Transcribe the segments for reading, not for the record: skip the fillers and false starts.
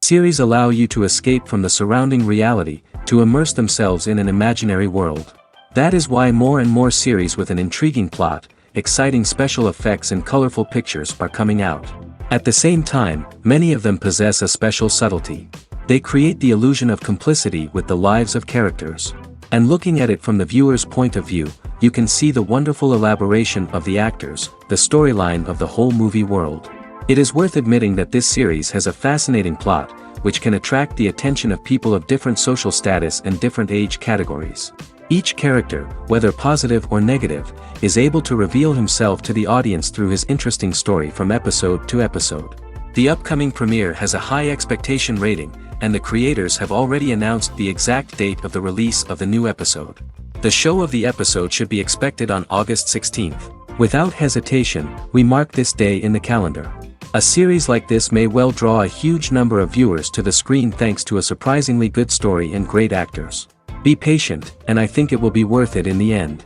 Series allow you to escape from the surrounding reality, to immerse themselves in an imaginary world. That is why more and more series with an intriguing plot, exciting special effects and colorful pictures are coming out. At the same time, many of them possess a special subtlety. They create the illusion of complicity with the lives of characters. And looking at it from the viewer's point of view, you can see the wonderful elaboration of the actors, the storyline of the whole movie world. It is worth admitting that this series has a fascinating plot, which can attract the attention of people of different social status and different age categories. Each character, whether positive or negative, is able to reveal himself to the audience through his interesting story from episode to episode. The upcoming premiere has a high expectation rating, and the creators have already announced the exact date of the release of the new episode. The show of the episode should be expected on August 16th. Without hesitation, we mark this day in the calendar. A series like this may well draw a huge number of viewers to the screen thanks to a surprisingly good story and great actors. Be patient, and I think it will be worth it in the end.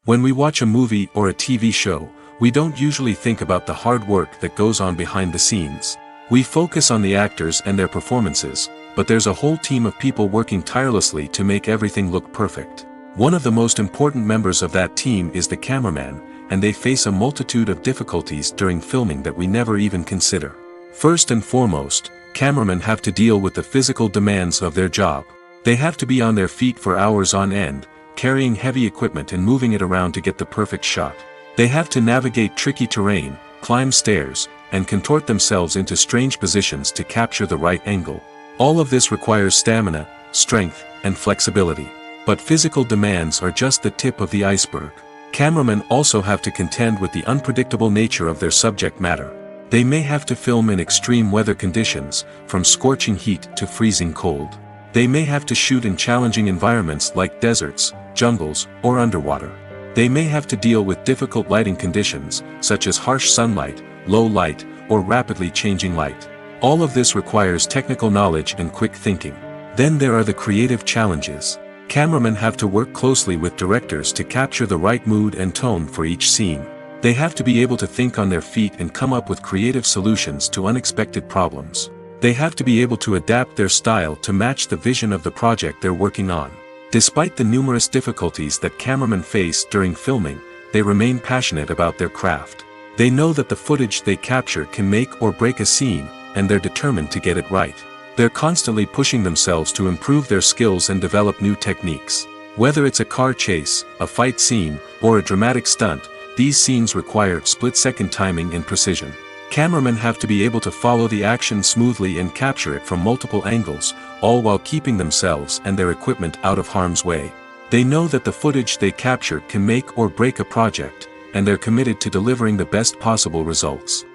When we watch a movie or a TV show, we don't usually think about the hard work that goes on behind the scenes. We focus on the actors and their performances, but there's a whole team of people working tirelessly to make everything look perfect. One of the most important members of that team is the cameraman, and they face a multitude of difficulties during filming that we never even consider. First and foremost, cameramen have to deal with the physical demands of their job. They have to be on their feet for hours on end, carrying heavy equipment and moving it around to get the perfect shot. They have to navigate tricky terrain, climb stairs, and contort themselves into strange positions to capture the right angle. All of this requires stamina, strength, and flexibility. But physical demands are just the tip of the iceberg. Cameramen also have to contend with the unpredictable nature of their subject matter. They may have to film in extreme weather conditions, from scorching heat to freezing cold. They may have to shoot in challenging environments like deserts, jungles, or underwater. They may have to deal with difficult lighting conditions, such as harsh sunlight, low light, or rapidly changing light. All of this requires technical knowledge and quick thinking. Then there are the creative challenges. Cameramen have to work closely with directors to capture the right mood and tone for each scene. They have to be able to think on their feet and come up with creative solutions to unexpected problems. They have to be able to adapt their style to match the vision of the project they're working on. Despite the numerous difficulties that cameramen face during filming, they remain passionate about their craft. They know that the footage they capture can make or break a scene, and they're determined to get it right. They're constantly pushing themselves to improve their skills and develop new techniques. Whether it's a car chase, a fight scene, or a dramatic stunt, these scenes require split-second timing and precision. Cameramen have to be able to follow the action smoothly and capture it from multiple angles, all while keeping themselves and their equipment out of harm's way. They know that the footage they capture can make or break a project, and they're committed to delivering the best possible results.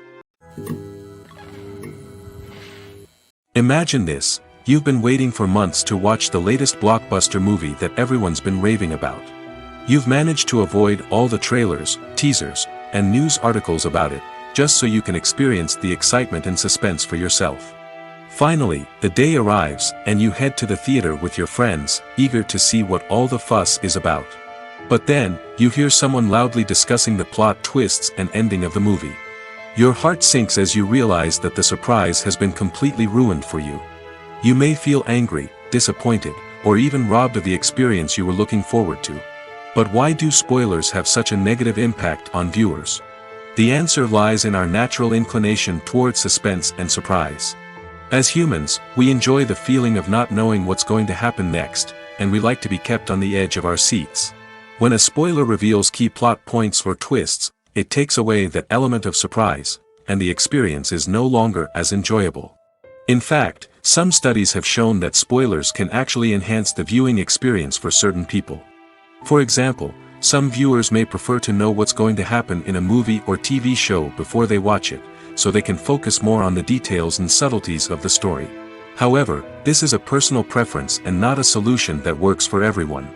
Imagine this: you've been waiting for months to watch the latest blockbuster movie that everyone's been raving about. You've managed to avoid all the trailers, teasers, and news articles about it, just so you can experience the excitement and suspense for yourself. Finally, the day arrives, and you head to the theater with your friends, eager to see what all the fuss is about. But then, you hear someone loudly discussing the plot twists and ending of the movie. Your heart sinks as you realize that the surprise has been completely ruined for you. You may feel angry, disappointed, or even robbed of the experience you were looking forward to. But why do spoilers have such a negative impact on viewers? The answer lies in our natural inclination towards suspense and surprise. As humans, we enjoy the feeling of not knowing what's going to happen next, and we like to be kept on the edge of our seats. When a spoiler reveals key plot points or twists, it takes away that element of surprise, and the experience is no longer as enjoyable. In fact, some studies have shown that spoilers can actually enhance the viewing experience for certain people. For example, some viewers may prefer to know what's going to happen in a movie or TV show before they watch it, so they can focus more on the details and subtleties of the story. However, this is a personal preference and not a solution that works for everyone.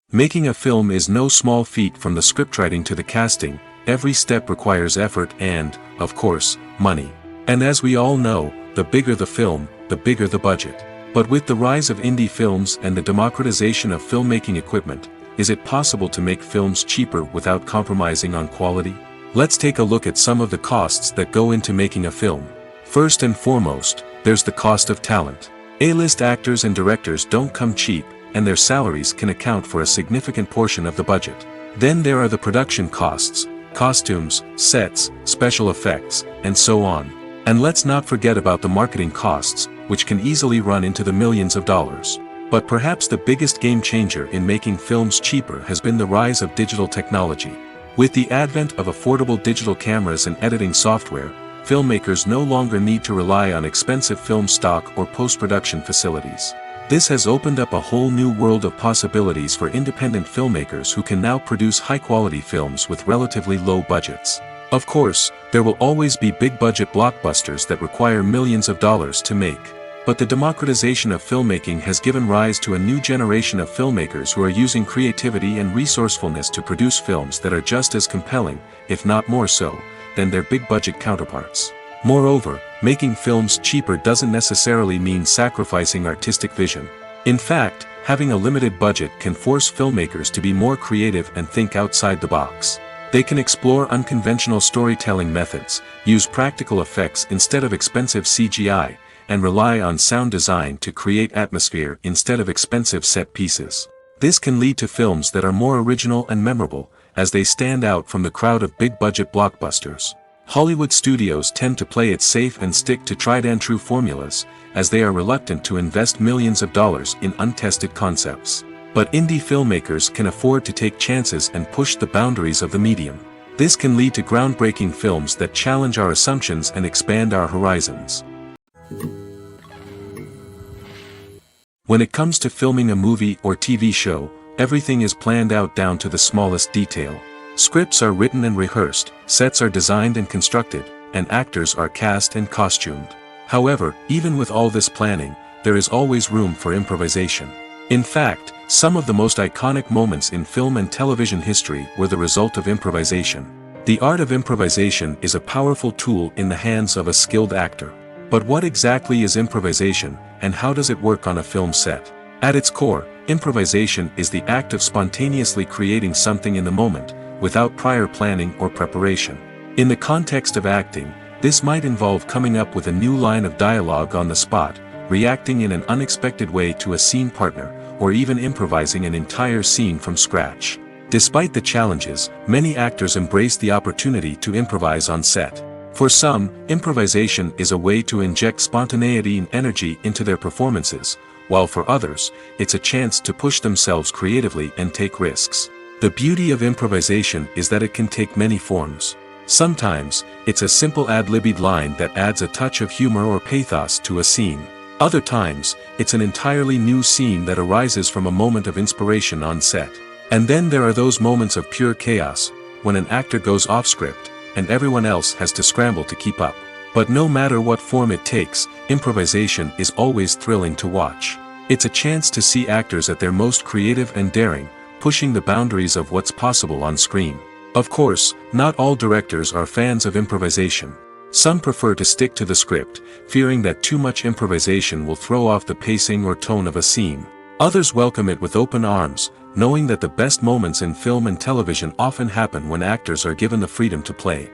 Making a film is no small feat. From the scriptwriting to the casting, every step requires effort and, of course, money. And as we all know, the bigger the film, the bigger the budget. But with the rise of indie films and the democratization of filmmaking equipment, is it possible to make films cheaper without compromising on quality? Let's take a look at some of the costs that go into making a film. First and foremost, there's the cost of talent. A-list actors and directors don't come cheap, and their salaries can account for a significant portion of the budget. Then there are the production costs, costumes, sets, special effects, and so on. And let's not forget about the marketing costs, which can easily run into the millions of dollars. But perhaps the biggest game changer in making films cheaper has been the rise of digital technology. With the advent of affordable digital cameras and editing software, filmmakers no longer need to rely on expensive film stock or post-production facilities. This has opened up a whole new world of possibilities for independent filmmakers who can now produce high-quality films with relatively low budgets. Of course, there will always be big-budget blockbusters that require millions of dollars to make. But the democratization of filmmaking has given rise to a new generation of filmmakers who are using creativity and resourcefulness to produce films that are just as compelling, if not more so, than their big-budget counterparts. Moreover, making films cheaper doesn't necessarily mean sacrificing artistic vision. In fact, having a limited budget can force filmmakers to be more creative and think outside the box. They can explore unconventional storytelling methods, use practical effects instead of expensive CGI, and rely on sound design to create atmosphere instead of expensive set pieces. This can lead to films that are more original and memorable, as they stand out from the crowd of big-budget blockbusters. Hollywood studios tend to play it safe and stick to tried-and-true formulas, as they are reluctant to invest millions of dollars in untested concepts. But indie filmmakers can afford to take chances and push the boundaries of the medium. This can lead to groundbreaking films that challenge our assumptions and expand our horizons. When it comes to filming a movie or TV show, everything is planned out down to the smallest detail. Scripts are written and rehearsed, sets are designed and constructed, and actors are cast and costumed. However, even with all this planning, there is always room for improvisation. In fact, some of the most iconic moments in film and television history were the result of improvisation. The art of improvisation is a powerful tool in the hands of a skilled actor. But what exactly is improvisation, and how does it work on a film set? At its core, improvisation is the act of spontaneously creating something in the moment, without prior planning or preparation. In the context of acting, this might involve coming up with a new line of dialogue on the spot, reacting in an unexpected way to a scene partner, or even improvising an entire scene from scratch. Despite the challenges, many actors embrace the opportunity to improvise on set. For some, improvisation is a way to inject spontaneity and energy into their performances, while for others, it's a chance to push themselves creatively and take risks. The beauty of improvisation is that it can take many forms. Sometimes, it's a simple ad-libbed line that adds a touch of humor or pathos to a scene. Other times, it's an entirely new scene that arises from a moment of inspiration on set. And then there are those moments of pure chaos, when an actor goes off script, and everyone else has to scramble to keep up. But no matter what form it takes, improvisation is always thrilling to watch. It's a chance to see actors at their most creative and daring, pushing the boundaries of what's possible on screen. Of course, not all directors are fans of improvisation. Some prefer to stick to the script, fearing that too much improvisation will throw off the pacing or tone of a scene. Others welcome it with open arms, knowing that the best moments in film and television often happen when actors are given the freedom to play.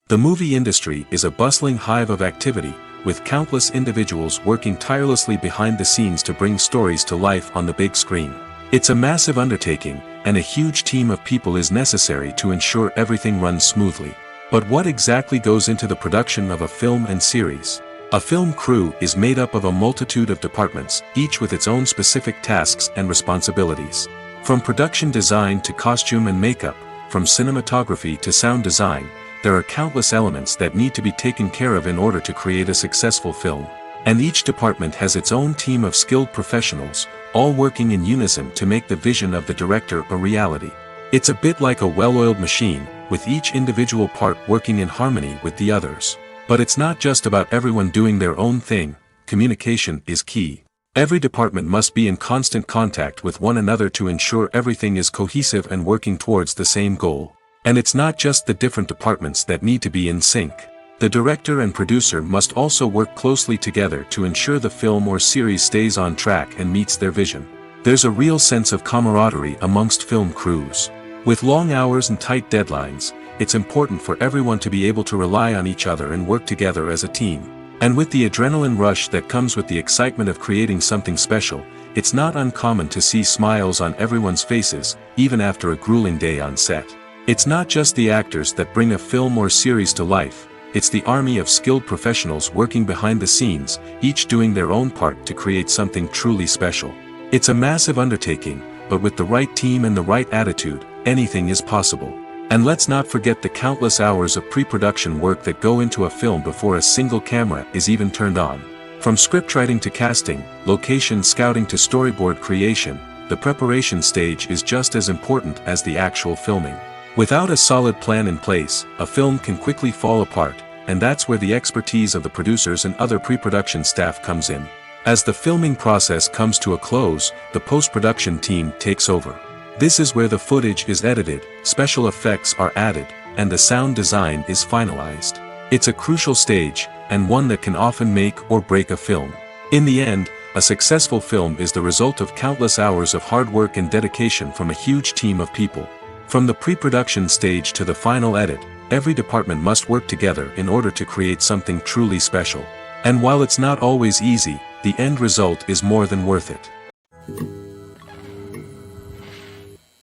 The movie industry is a bustling hive of activity, with countless individuals working tirelessly behind the scenes to bring stories to life on the big screen. It's a massive undertaking, and a huge team of people is necessary to ensure everything runs smoothly. But what exactly goes into the production of a film and series? A film crew is made up of a multitude of departments, each with its own specific tasks and responsibilities. From production design to costume and makeup, from cinematography to sound design, there are countless elements that need to be taken care of in order to create a successful film. And each department has its own team of skilled professionals, all working in unison to make the vision of the director a reality. It's a bit like a well-oiled machine, with each individual part working in harmony with the others. But it's not just about everyone doing their own thing. Communication is key. Every department must be in constant contact with one another to ensure everything is cohesive and working towards the same goal. And it's not just the different departments that need to be in sync. The director and producer must also work closely together to ensure the film or series stays on track and meets their vision. There's a real sense of camaraderie amongst film crews. With long hours and tight deadlines, it's important for everyone to be able to rely on each other and work together as a team. And with the adrenaline rush that comes with the excitement of creating something special, it's not uncommon to see smiles on everyone's faces, even after a grueling day on set. It's not just the actors that bring a film or series to life, it's the army of skilled professionals working behind the scenes, each doing their own part to create something truly special. It's a massive undertaking, but with the right team and the right attitude, anything is possible. And let's not forget the countless hours of pre-production work that go into a film before a single camera is even turned on. From scriptwriting to casting, location scouting to storyboard creation, the preparation stage is just as important as the actual filming. Without a solid plan in place, a film can quickly fall apart, and that's where the expertise of the producers and other pre-production staff comes in. As the filming process comes to a close, the post-production team takes over. This is where the footage is edited, special effects are added, and the sound design is finalized. It's a crucial stage, and one that can often make or break a film. In the end, a successful film is the result of countless hours of hard work and dedication from a huge team of people. From the pre-production stage to the final edit, every department must work together in order to create something truly special. And while it's not always easy, the end result is more than worth it.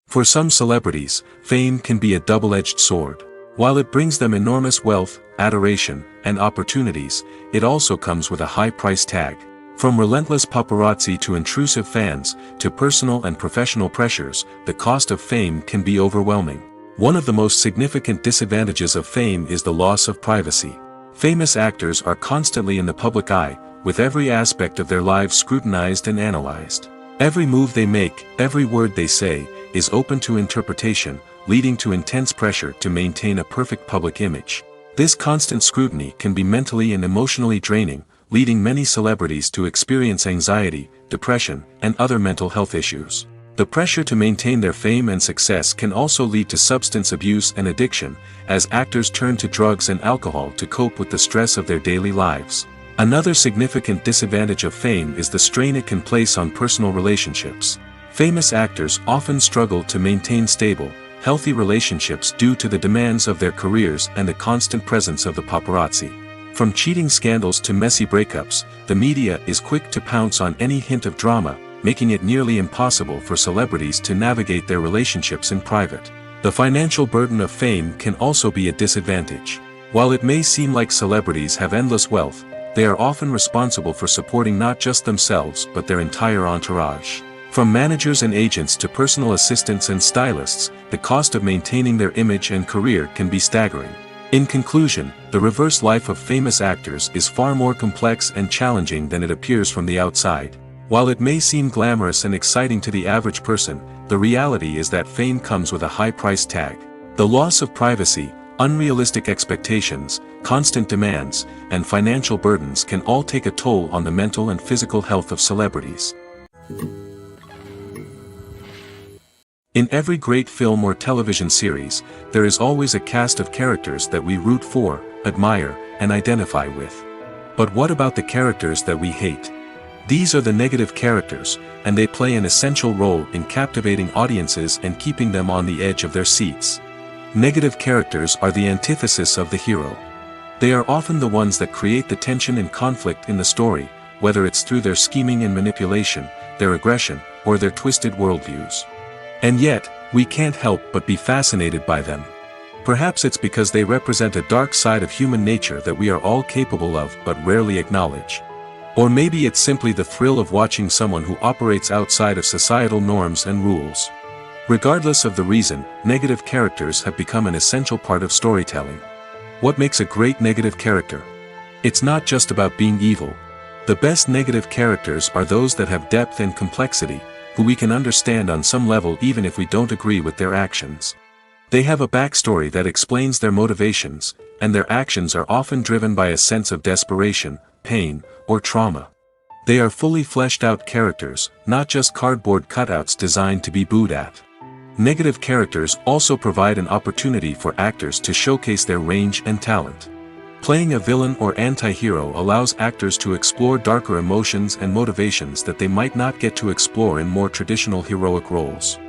For some celebrities, fame can be a double-edged sword. While it brings them enormous wealth, adoration, and opportunities, it also comes with a high price tag. From relentless paparazzi to intrusive fans, to personal and professional pressures, the cost of fame can be overwhelming. One of the most significant disadvantages of fame is the loss of privacy. Famous actors are constantly in the public eye, with every aspect of their lives scrutinized and analyzed. Every move they make, every word they say, is open to interpretation, leading to intense pressure to maintain a perfect public image. This constant scrutiny can be mentally and emotionally draining, leading many celebrities to experience anxiety, depression, and other mental health issues. The pressure to maintain their fame and success can also lead to substance abuse and addiction, as actors turn to drugs and alcohol to cope with the stress of their daily lives. Another significant disadvantage of fame is the strain it can place on personal relationships. Famous actors often struggle to maintain stable, healthy relationships due to the demands of their careers and the constant presence of the paparazzi. From cheating scandals to messy breakups, the media is quick to pounce on any hint of drama, making it nearly impossible for celebrities to navigate their relationships in private. The financial burden of fame can also be a disadvantage. While it may seem like celebrities have endless wealth, they are often responsible for supporting not just themselves but their entire entourage. From managers and agents to personal assistants and stylists, the cost of maintaining their image and career can be staggering. In conclusion, the reverse life of famous actors is far more complex and challenging than it appears from the outside. While it may seem glamorous and exciting to the average person, the reality is that fame comes with a high price tag. The loss of privacy, unrealistic expectations, constant demands, and financial burdens can all take a toll on the mental and physical health of celebrities. In every great film or television series, there is always a cast of characters that we root for, admire, and identify with. But what about the characters that we hate? These are the negative characters, and they play an essential role in captivating audiences and keeping them on the edge of their seats. Negative characters are the antithesis of the hero. They are often the ones that create the tension and conflict in the story, whether it's through their scheming and manipulation, their aggression, or their twisted worldviews. And yet, we can't help but be fascinated by them. Perhaps it's because they represent a dark side of human nature that we are all capable of but rarely acknowledge. Or maybe it's simply the thrill of watching someone who operates outside of societal norms and rules. Regardless of the reason, negative characters have become an essential part of storytelling. What makes a great negative character? It's not just about being evil. The best negative characters are those that have depth and complexity, who we can understand on some level even if we don't agree with their actions. They have a backstory that explains their motivations, and their actions are often driven by a sense of desperation, pain, or trauma. They are fully fleshed out characters, not just cardboard cutouts designed to be booed at. Negative characters also provide an opportunity for actors to showcase their range and talent. Playing a villain or anti-hero allows actors to explore darker emotions and motivations that they might not get to explore in more traditional heroic roles.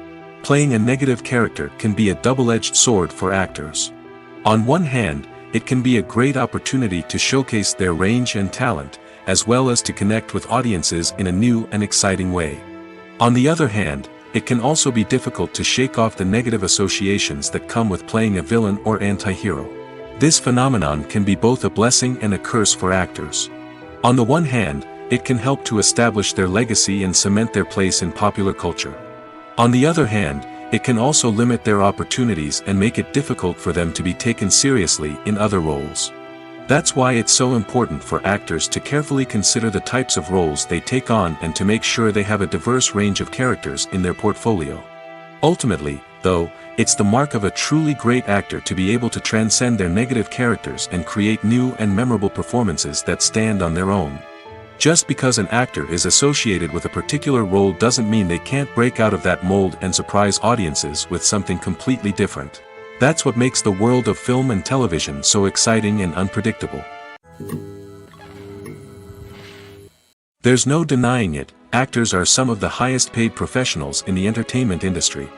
Playing a negative character can be a double-edged sword for actors. On one hand, it can be a great opportunity to showcase their range and talent, as well as to connect with audiences in a new and exciting way. On the other hand, it can also be difficult to shake off the negative associations that come with playing a villain or anti-hero. This phenomenon can be both a blessing and a curse for actors. On the one hand, it can help to establish their legacy and cement their place in popular culture. On the other hand, it can also limit their opportunities and make it difficult for them to be taken seriously in other roles. That's why it's so important for actors to carefully consider the types of roles they take on and to make sure they have a diverse range of characters in their portfolio. Ultimately, though, it's the mark of a truly great actor to be able to transcend their negative characters and create new and memorable performances that stand on their own. Just because an actor is associated with a particular role doesn't mean they can't break out of that mold and surprise audiences with something completely different. That's what makes the world of film and television so exciting and unpredictable. There's no denying it, actors are some of the highest paid professionals in the entertainment industry.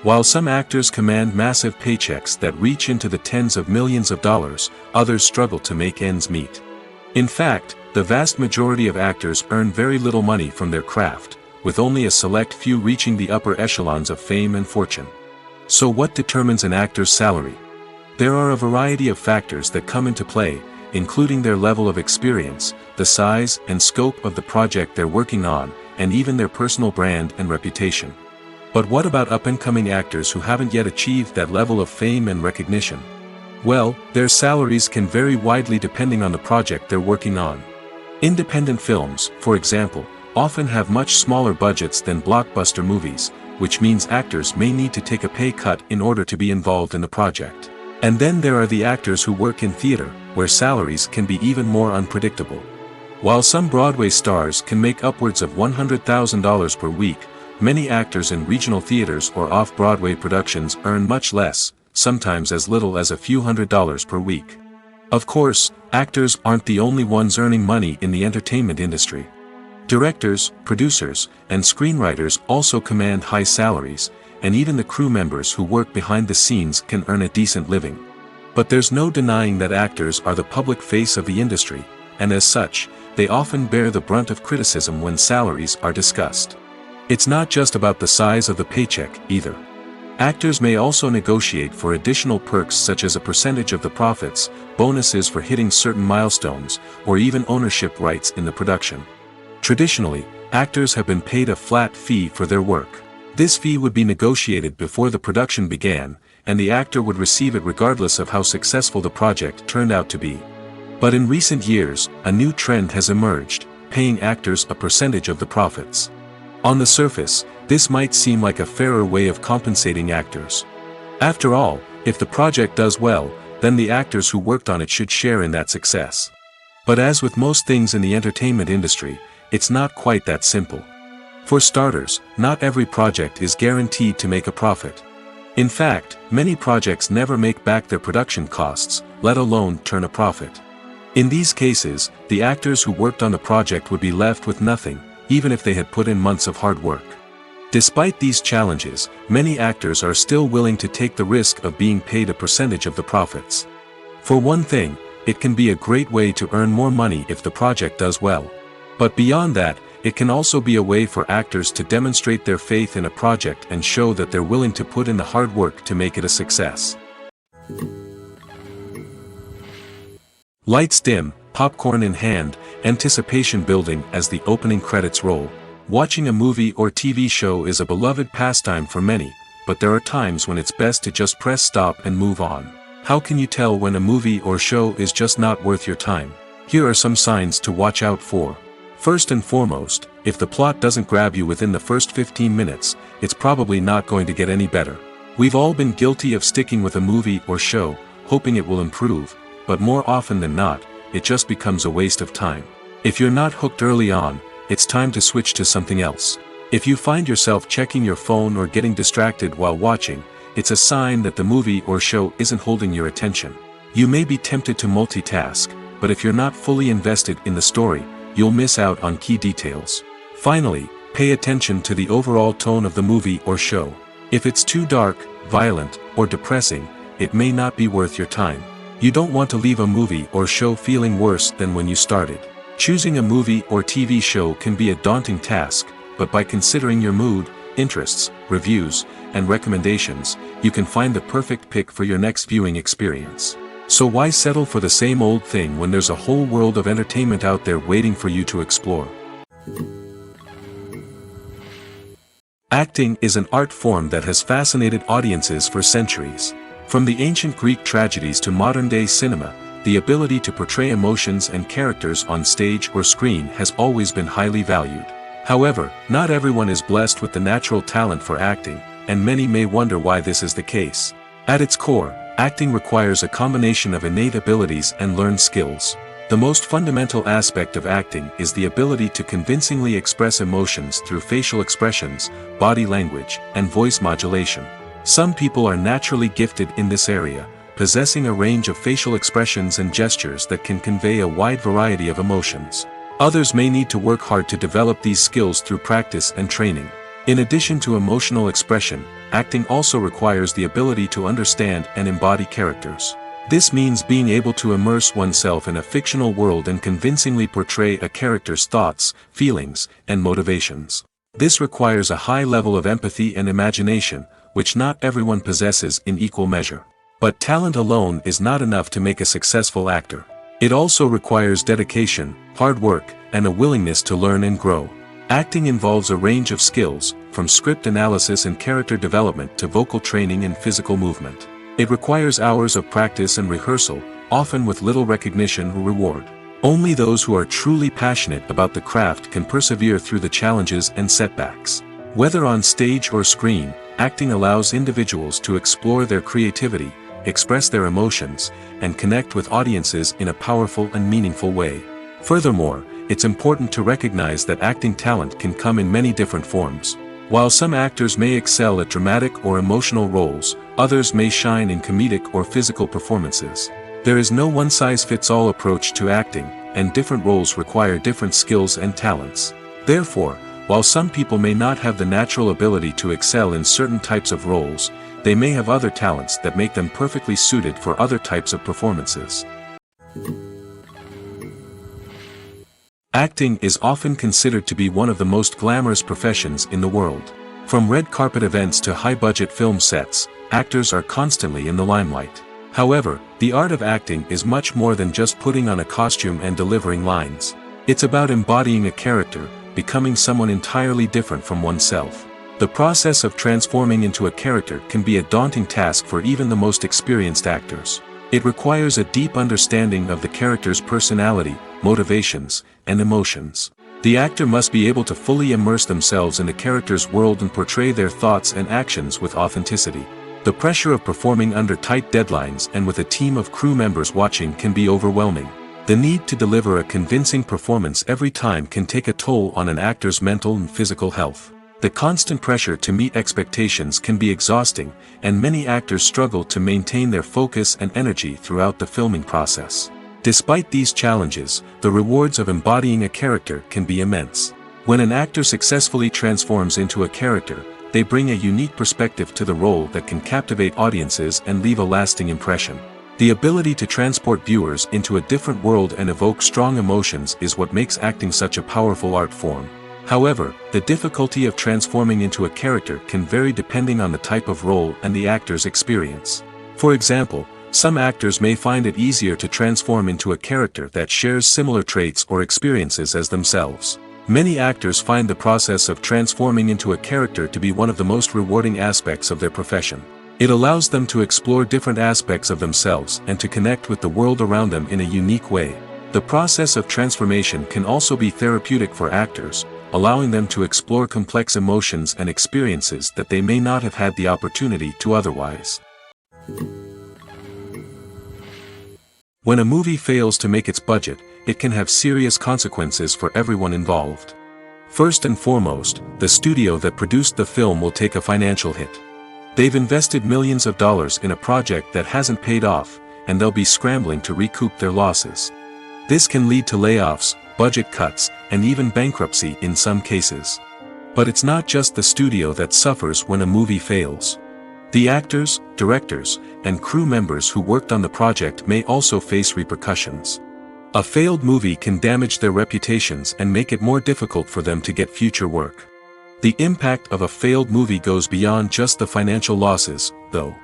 While some actors command massive paychecks that reach into the tens of millions of dollars, others struggle to make ends meet. In fact, the vast majority of actors earn very little money from their craft, with only a select few reaching the upper echelons of fame and fortune. So what determines an actor's salary? There are a variety of factors that come into play, including their level of experience, the size and scope of the project they're working on, and even their personal brand and reputation. But what about up-and-coming actors who haven't yet achieved that level of fame and recognition? Well, their salaries can vary widely depending on the project they're working on. Independent films, for example, often have much smaller budgets than blockbuster movies, which means actors may need to take a pay cut in order to be involved in the project. And then there are the actors who work in theater, where salaries can be even more unpredictable. While some Broadway stars can make upwards of $100,000 per week, many actors in regional theaters or off-Broadway productions earn much less, sometimes as little as a few $100s per week. Of course, actors aren't the only ones earning money in the entertainment industry. Directors, producers, and screenwriters also command high salaries, and even the crew members who work behind the scenes can earn a decent living. But there's no denying that actors are the public face of the industry, and as such, they often bear the brunt of criticism when salaries are discussed. It's not just about the size of the paycheck, either. Actors may also negotiate for additional perks such as a percentage of the profits, bonuses for hitting certain milestones, or even ownership rights in the production. Traditionally, actors have been paid a flat fee for their work. This fee would be negotiated before the production began, and the actor would receive it regardless of how successful the project turned out to be. But in recent years, a new trend has emerged, paying actors a percentage of the profits. On the surface, this might seem like a fairer way of compensating actors. After all, if the project does well, then the actors who worked on it should share in that success. But as with most things in the entertainment industry, it's not quite that simple. For starters, not every project is guaranteed to make a profit. In fact, many projects never make back their production costs, let alone turn a profit. In these cases, the actors who worked on the project would be left with nothing, even if they had put in months of hard work. Despite these challenges, many actors are still willing to take the risk of being paid a percentage of the profits. For one thing, it can be a great way to earn more money if the project does well. But beyond that, It can also be a way for actors to demonstrate their faith in a project and show that they're willing to put in the hard work to make it a success. Lights dim, popcorn in hand, anticipation building as the opening credits roll. Watching a movie or TV show is a beloved pastime for many, but there are times when it's best to just press stop and move on. How can you tell when a movie or show is just not worth your time? Here are some signs to watch out for. First and foremost, if the plot doesn't grab you within the first 15 minutes, it's probably not going to get any better. We've all been guilty of sticking with a movie or show, hoping it will improve, but more often than not, it just becomes a waste of time. If you're not hooked early on, it's time to switch to something else. If you find yourself checking your phone or getting distracted while watching, it's a sign that the movie or show isn't holding your attention. You may be tempted to multitask, but if you're not fully invested in the story, you'll miss out on key details. Finally, pay attention to the overall tone of the movie or show. If it's too dark, violent, or depressing, it may not be worth your time. You don't want to leave a movie or show feeling worse than when you started. Choosing a movie or TV show can be a daunting task, but by considering your mood, interests, reviews, and recommendations, you can find the perfect pick for your next viewing experience. So why settle for the same old thing when there's a whole world of entertainment out there waiting for you to explore? Acting is an art form that has fascinated audiences for centuries. From the ancient Greek tragedies to modern-day cinema, the ability to portray emotions and characters on stage or screen has always been highly valued. However, not everyone is blessed with the natural talent for acting, and many may wonder why this is the case. At its core, acting requires a combination of innate abilities and learned skills. The most fundamental aspect of acting is the ability to convincingly express emotions through facial expressions, body language, and voice modulation. Some people are naturally gifted in this area, possessing a range of facial expressions and gestures that can convey a wide variety of emotions. Others may need to work hard to develop these skills through practice and training. In addition to emotional expression, acting also requires the ability to understand and embody characters. This means being able to immerse oneself in a fictional world and convincingly portray a character's thoughts, feelings, and motivations. This requires a high level of empathy and imagination, which not everyone possesses in equal measure. But talent alone is not enough to make a successful actor. It also requires dedication, hard work, and a willingness to learn and grow. Acting involves a range of skills, from script analysis and character development to vocal training and physical movement. It requires hours of practice and rehearsal, often with little recognition or reward. Only those who are truly passionate about the craft can persevere through the challenges and setbacks. Whether on stage or screen, acting allows individuals to explore their creativity, express their emotions, and connect with audiences in a powerful and meaningful way. Furthermore, it's important to recognize that acting talent can come in many different forms. While some actors may excel at dramatic or emotional roles, others may shine in comedic or physical performances. There is no one-size-fits-all approach to acting, and different roles require different skills and talents. Therefore, while some people may not have the natural ability to excel in certain types of roles, they may have other talents that make them perfectly suited for other types of performances. Acting is often considered to be one of the most glamorous professions in the world. From red carpet events to high-budget film sets, actors are constantly in the limelight. However, the art of acting is much more than just putting on a costume and delivering lines. It's about embodying a character, becoming someone entirely different from oneself. The process of transforming into a character can be a daunting task for even the most experienced actors. It requires a deep understanding of the character's personality, motivations, and emotions. The actor must be able to fully immerse themselves in the character's world and portray their thoughts and actions with authenticity. The pressure of performing under tight deadlines and with a team of crew members watching can be overwhelming. The need to deliver a convincing performance every time can take a toll on an actor's mental and physical health. The constant pressure to meet expectations can be exhausting, and many actors struggle to maintain their focus and energy throughout the filming process. Despite these challenges, the rewards of embodying a character can be immense. When an actor successfully transforms into a character, they bring a unique perspective to the role that can captivate audiences and leave a lasting impression. The ability to transport viewers into a different world and evoke strong emotions is what makes acting such a powerful art form. However, the difficulty of transforming into a character can vary depending on the type of role and the actor's experience. For example, some actors may find it easier to transform into a character that shares similar traits or experiences as themselves. Many actors find the process of transforming into a character to be one of the most rewarding aspects of their profession. It allows them to explore different aspects of themselves and to connect with the world around them in a unique way. The process of transformation can also be therapeutic for actors, allowing them to explore complex emotions and experiences that they may not have had the opportunity to otherwise. When a movie fails to make its budget, it can have serious consequences for everyone involved. First and foremost, the studio that produced the film will take a financial hit. They've invested millions of dollars in a project that hasn't paid off, and they'll be scrambling to recoup their losses. This can lead to layoffs, budget cuts, and even bankruptcy in some cases. But it's not just the studio that suffers when a movie fails. The actors, directors, and crew members who worked on the project may also face repercussions. A failed movie can damage their reputations and make it more difficult for them to get future work. The impact of a failed movie goes beyond just the financial losses, though.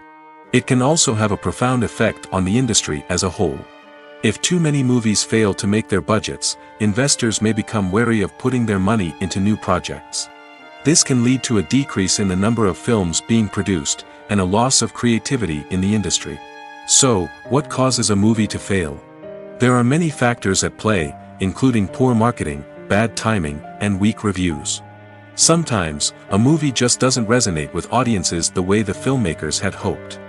It can also have a profound effect on the industry as a whole. If too many movies fail to make their budgets, investors may become wary of putting their money into new projects. This can lead to a decrease in the number of films being produced, and a loss of creativity in the industry. So, what causes a movie to fail? There are many factors at play, including poor marketing, bad timing, and weak reviews. Sometimes, a movie just doesn't resonate with audiences the way the filmmakers had hoped.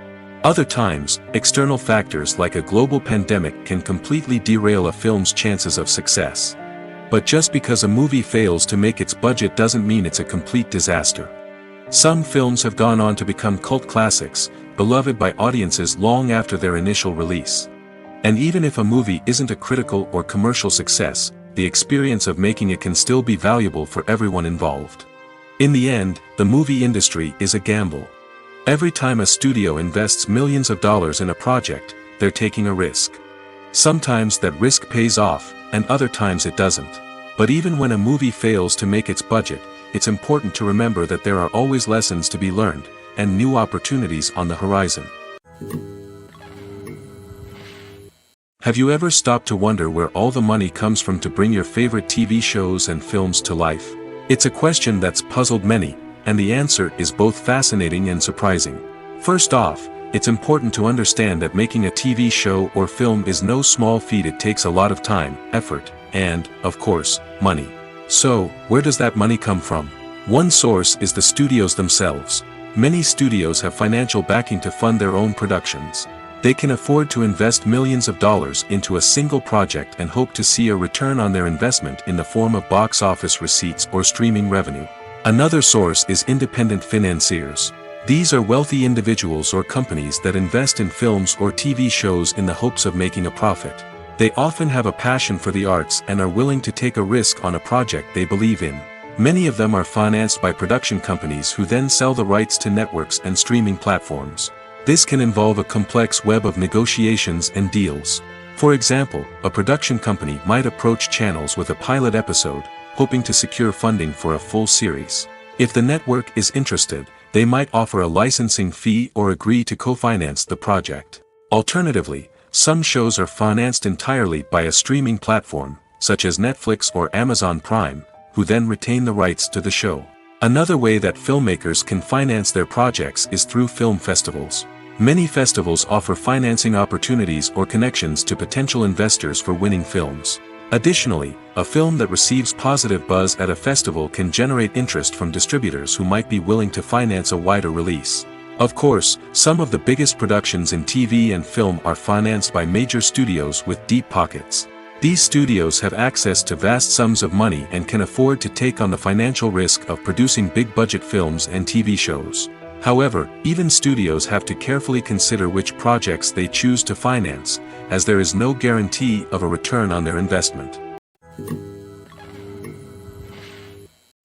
Other times, external factors like a global pandemic can completely derail a film's chances of success. But just because a movie fails to make its budget doesn't mean it's a complete disaster. Some films have gone on to become cult classics, beloved by audiences long after their initial release. And even if a movie isn't a critical or commercial success, the experience of making it can still be valuable for everyone involved. In the end, the movie industry is a gamble. Every time a studio invests millions of dollars in a project, they're taking a risk. Sometimes that risk pays off, and other times it doesn't. But even when a movie fails to make its budget, it's important to remember that there are always lessons to be learned, and new opportunities on the horizon. Have you ever stopped to wonder where all the money comes from to bring your favorite TV shows and films to life? It's a question that's puzzled many, and the answer is both fascinating and surprising. First off, it's important to understand that making a TV show or film is no small feat. It takes a lot of time, effort, and, of course, money. So, where does that money come from? One source is the studios themselves. Many studios have financial backing to fund their own productions. They can afford to invest millions of dollars into a single project and hope to see a return on their investment in the form of box office receipts or streaming revenue. Another source is independent financiers. These are wealthy individuals or companies that invest in films or TV shows in the hopes of making a profit. They often have a passion for the arts and are willing to take a risk on a project they believe in. Many of them are financed by production companies who then sell the rights to networks and streaming platforms. This can involve a complex web of negotiations and deals. For example, a production company might approach channels with a pilot episode, hoping to secure funding for a full series. If the network is interested, they might offer a licensing fee or agree to co-finance the project. Alternatively, some shows are financed entirely by a streaming platform, such as Netflix or Amazon Prime, who then retain the rights to the show. Another way that filmmakers can finance their projects is through film festivals. Many festivals offer financing opportunities or connections to potential investors for winning films. Additionally, a film that receives positive buzz at a festival can generate interest from distributors who might be willing to finance a wider release. Of course, some of the biggest productions in TV and film are financed by major studios with deep pockets. These studios have access to vast sums of money and can afford to take on the financial risk of producing big-budget films and TV shows. However, even studios have to carefully consider which projects they choose to finance, as there is no guarantee of a return on their investment.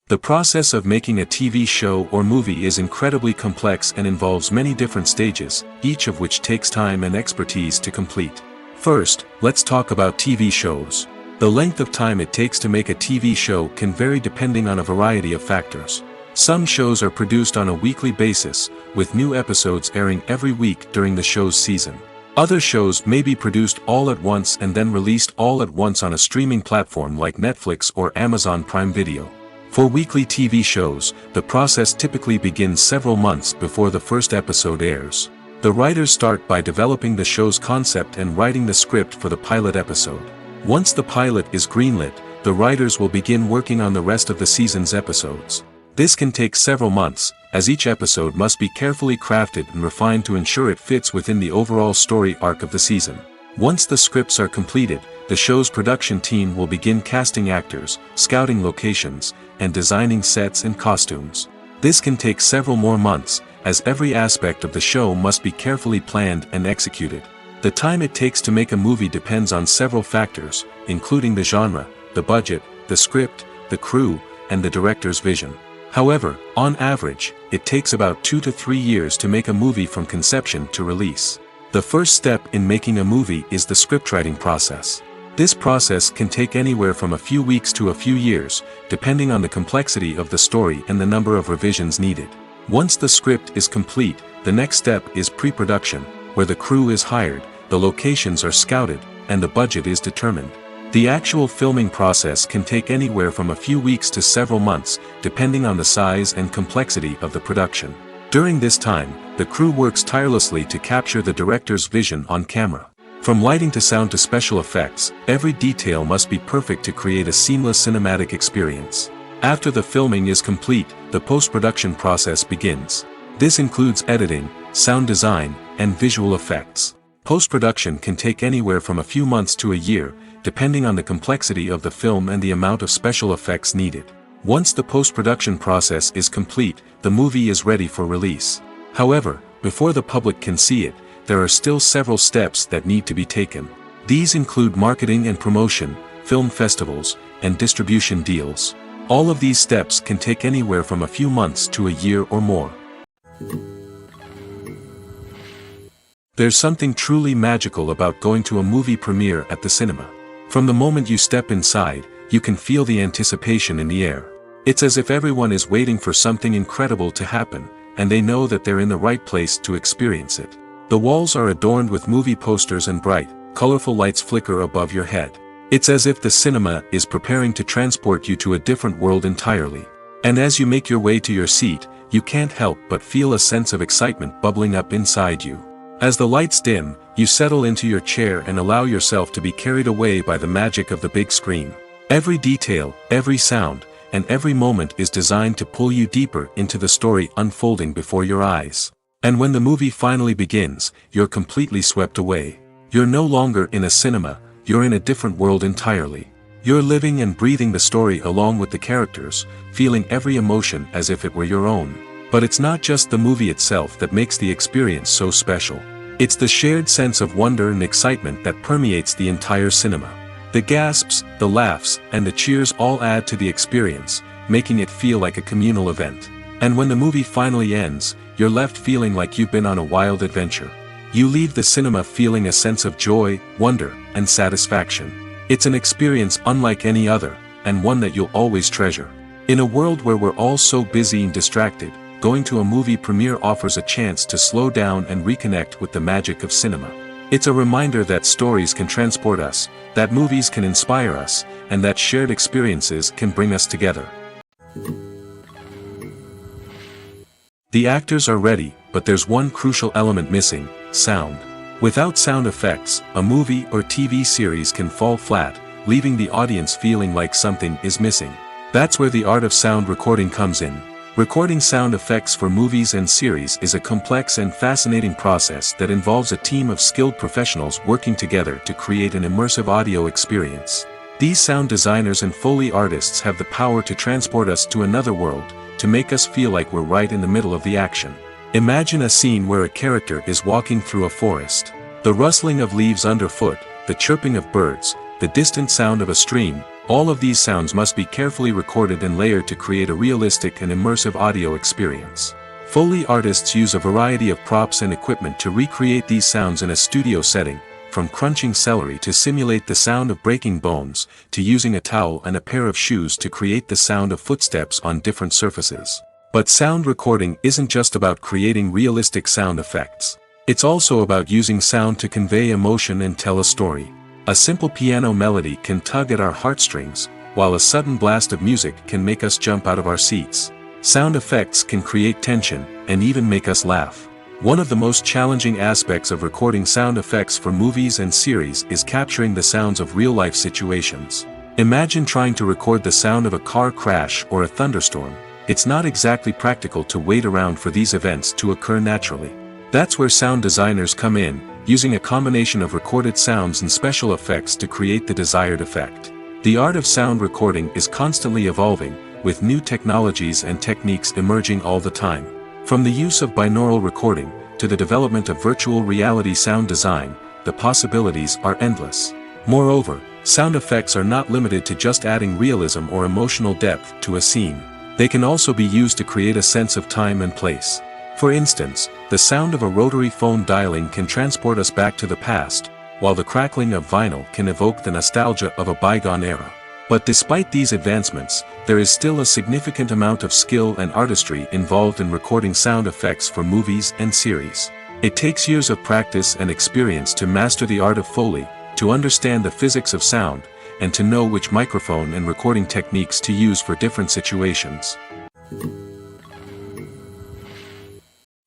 The process of making a TV show or movie is incredibly complex and involves many different stages, each of which takes time and expertise to complete. First, let's talk about TV shows. The length of time it takes to make a TV show can vary depending on a variety of factors. Some shows are produced on a weekly basis, with new episodes airing every week during the show's season. Other shows may be produced all at once and then released all at once on a streaming platform like Netflix or Amazon Prime Video. For weekly TV shows, the process typically begins several months before the first episode airs. The writers start by developing the show's concept and writing the script for the pilot episode. Once the pilot is greenlit, the writers will begin working on the rest of the season's episodes. This can take several months, as each episode must be carefully crafted and refined to ensure it fits within the overall story arc of the season. Once the scripts are completed, the show's production team will begin casting actors, scouting locations, and designing sets and costumes. This can take several more months, as every aspect of the show must be carefully planned and executed. The time it takes to make a movie depends on several factors, including the genre, the budget, the script, the crew, and the director's vision. However, on average, it takes about 2 to 3 years to make a movie from conception to release. The first step in making a movie is the scriptwriting process. This process can take anywhere from a few weeks to a few years, depending on the complexity of the story and the number of revisions needed. Once the script is complete, the next step is pre-production, where the crew is hired, the locations are scouted, and the budget is determined. The actual filming process can take anywhere from a few weeks to several months, depending on the size and complexity of the production. During this time, the crew works tirelessly to capture the director's vision on camera. From lighting to sound to special effects, every detail must be perfect to create a seamless cinematic experience. After the filming is complete, the post-production process begins. This includes editing, sound design, and visual effects. Post-production can take anywhere from a few months to a year, depending on the complexity of the film and the amount of special effects needed. Once the post-production process is complete, the movie is ready for release. However, before the public can see it, there are still several steps that need to be taken. These include marketing and promotion, film festivals, and distribution deals. All of these steps can take anywhere from a few months to a year or more. There's something truly magical about going to a movie premiere at the cinema. From the moment you step inside, you can feel the anticipation in the air. It's as if everyone is waiting for something incredible to happen, and they know that they're in the right place to experience it. The walls are adorned with movie posters and bright, colorful lights flicker above your head. It's as if the cinema is preparing to transport you to a different world entirely. And as you make your way to your seat, you can't help but feel a sense of excitement bubbling up inside you. As the lights dim, you settle into your chair and allow yourself to be carried away by the magic of the big screen. Every detail, every sound, and every moment is designed to pull you deeper into the story unfolding before your eyes. And when the movie finally begins, you're completely swept away. You're no longer in a cinema, you're in a different world entirely. You're living and breathing the story along with the characters, feeling every emotion as if it were your own. But it's not just the movie itself that makes the experience so special. It's the shared sense of wonder and excitement that permeates the entire cinema. The gasps, the laughs, and the cheers all add to the experience, making it feel like a communal event. And when the movie finally ends, you're left feeling like you've been on a wild adventure. You leave the cinema feeling a sense of joy, wonder, and satisfaction. It's an experience unlike any other, and one that you'll always treasure. In a world where we're all so busy and distracted, going to a movie premiere offers a chance to slow down and reconnect with the magic of cinema. It's a reminder that stories can transport us, that movies can inspire us, and that shared experiences can bring us together. The actors are ready, but there's one crucial element missing: sound. Without sound effects, a movie or TV series can fall flat, leaving the audience feeling like something is missing. That's where the art of sound recording comes in. Recording sound effects for movies and series is a complex and fascinating process that involves a team of skilled professionals working together to create an immersive audio experience. These sound designers and Foley artists have the power to transport us to another world, to make us feel like we're right in the middle of the action. Imagine a scene where a character is walking through a forest. The rustling of leaves underfoot, the chirping of birds, the distant sound of a stream, all of these sounds must be carefully recorded and layered to create a realistic and immersive audio experience. Foley artists use a variety of props and equipment to recreate these sounds in a studio setting, from crunching celery to simulate the sound of breaking bones, to using a towel and a pair of shoes to create the sound of footsteps on different surfaces. But sound recording isn't just about creating realistic sound effects. It's also about using sound to convey emotion and tell a story. A simple piano melody can tug at our heartstrings, while a sudden blast of music can make us jump out of our seats. Sound effects can create tension, and even make us laugh. One of the most challenging aspects of recording sound effects for movies and series is capturing the sounds of real-life situations. Imagine trying to record the sound of a car crash or a thunderstorm. It's not exactly practical to wait around for these events to occur naturally. That's where sound designers come in, using a combination of recorded sounds and special effects to create the desired effect. The art of sound recording is constantly evolving, with new technologies and techniques emerging all the time. From the use of binaural recording, to the development of virtual reality sound design, the possibilities are endless. Moreover, sound effects are not limited to just adding realism or emotional depth to a scene. They can also be used to create a sense of time and place. For instance, the sound of a rotary phone dialing can transport us back to the past, while the crackling of vinyl can evoke the nostalgia of a bygone era. But despite these advancements, there is still a significant amount of skill and artistry involved in recording sound effects for movies and series. It takes years of practice and experience to master the art of Foley, to understand the physics of sound, and to know which microphone and recording techniques to use for different situations.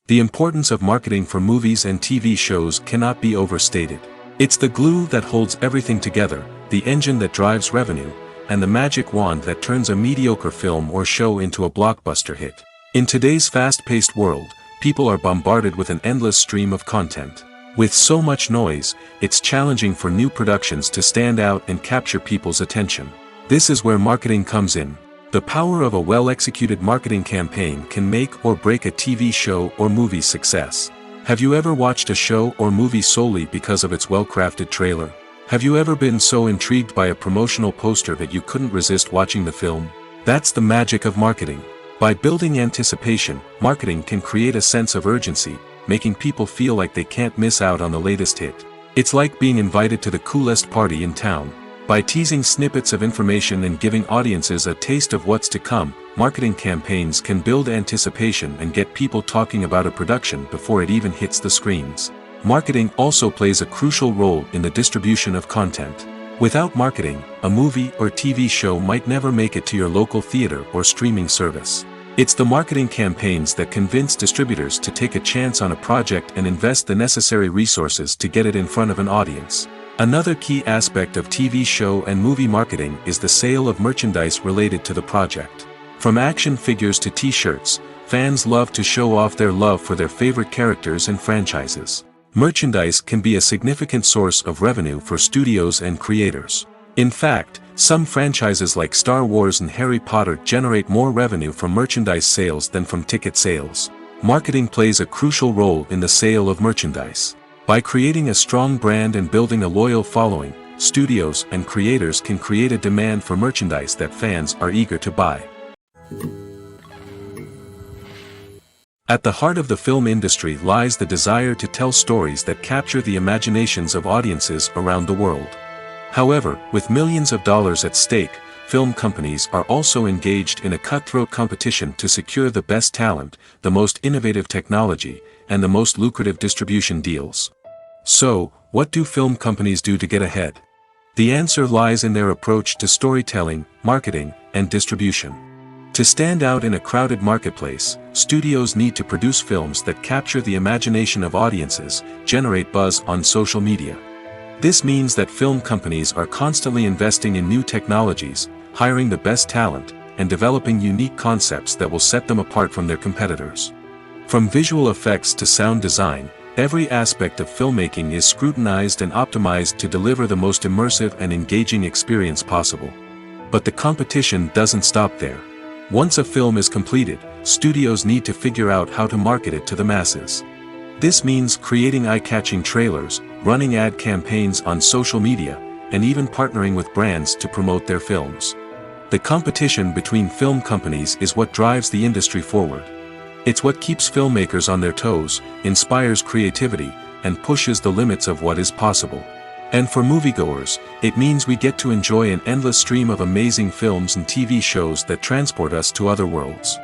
The importance of marketing for movies and TV shows cannot be overstated. It's the glue that holds everything together, the engine that drives revenue, and the magic wand that turns a mediocre film or show into a blockbuster hit. In today's fast-paced world, people are bombarded with an endless stream of content. With so much noise, it's challenging for new productions to stand out and capture people's attention. This is where marketing comes in. The power of a well-executed marketing campaign can make or break a TV show or movie's success. Have you ever watched a show or movie solely because of its well-crafted trailer? Have you ever been so intrigued by a promotional poster that you couldn't resist watching the film? That's the magic of marketing. By building anticipation, marketing can create a sense of urgency, making people feel like they can't miss out on the latest hit. It's like being invited to the coolest party in town. By teasing snippets of information and giving audiences a taste of what's to come, marketing campaigns can build anticipation and get people talking about a production before it even hits the screens. Marketing also plays a crucial role in the distribution of content. Without marketing, a movie or TV show might never make it to your local theater or streaming service. It's the marketing campaigns that convince distributors to take a chance on a project and invest the necessary resources to get it in front of an audience. Another key aspect of TV show and movie marketing is the sale of merchandise related to the project. From action figures to t-shirts, fans love to show off their love for their favorite characters and franchises. Merchandise can be a significant source of revenue for studios and creators. In fact, some franchises like Star Wars and Harry Potter generate more revenue from merchandise sales than from ticket sales. Marketing plays a crucial role in the sale of merchandise. By creating a strong brand and building a loyal following, studios and creators can create a demand for merchandise that fans are eager to buy. At the heart of the film industry lies the desire to tell stories that capture the imaginations of audiences around the world. However, with millions of dollars at stake, film companies are also engaged in a cutthroat competition to secure the best talent, the most innovative technology, and the most lucrative distribution deals. So, what do film companies do to get ahead? The answer lies in their approach to storytelling, marketing, and distribution. To stand out in a crowded marketplace, studios need to produce films that capture the imagination of audiences, generate buzz on social media. This means that film companies are constantly investing in new technologies, hiring the best talent, and developing unique concepts that will set them apart from their competitors. From visual effects to sound design, every aspect of filmmaking is scrutinized and optimized to deliver the most immersive and engaging experience possible. But the competition doesn't stop there. Once a film is completed, studios need to figure out how to market it to the masses. This means creating eye-catching trailers, running ad campaigns on social media, and even partnering with brands to promote their films. The competition between film companies is what drives the industry forward. It's what keeps filmmakers on their toes, inspires creativity, and pushes the limits of what is possible. And for moviegoers, it means we get to enjoy an endless stream of amazing films and TV shows that transport us to other worlds.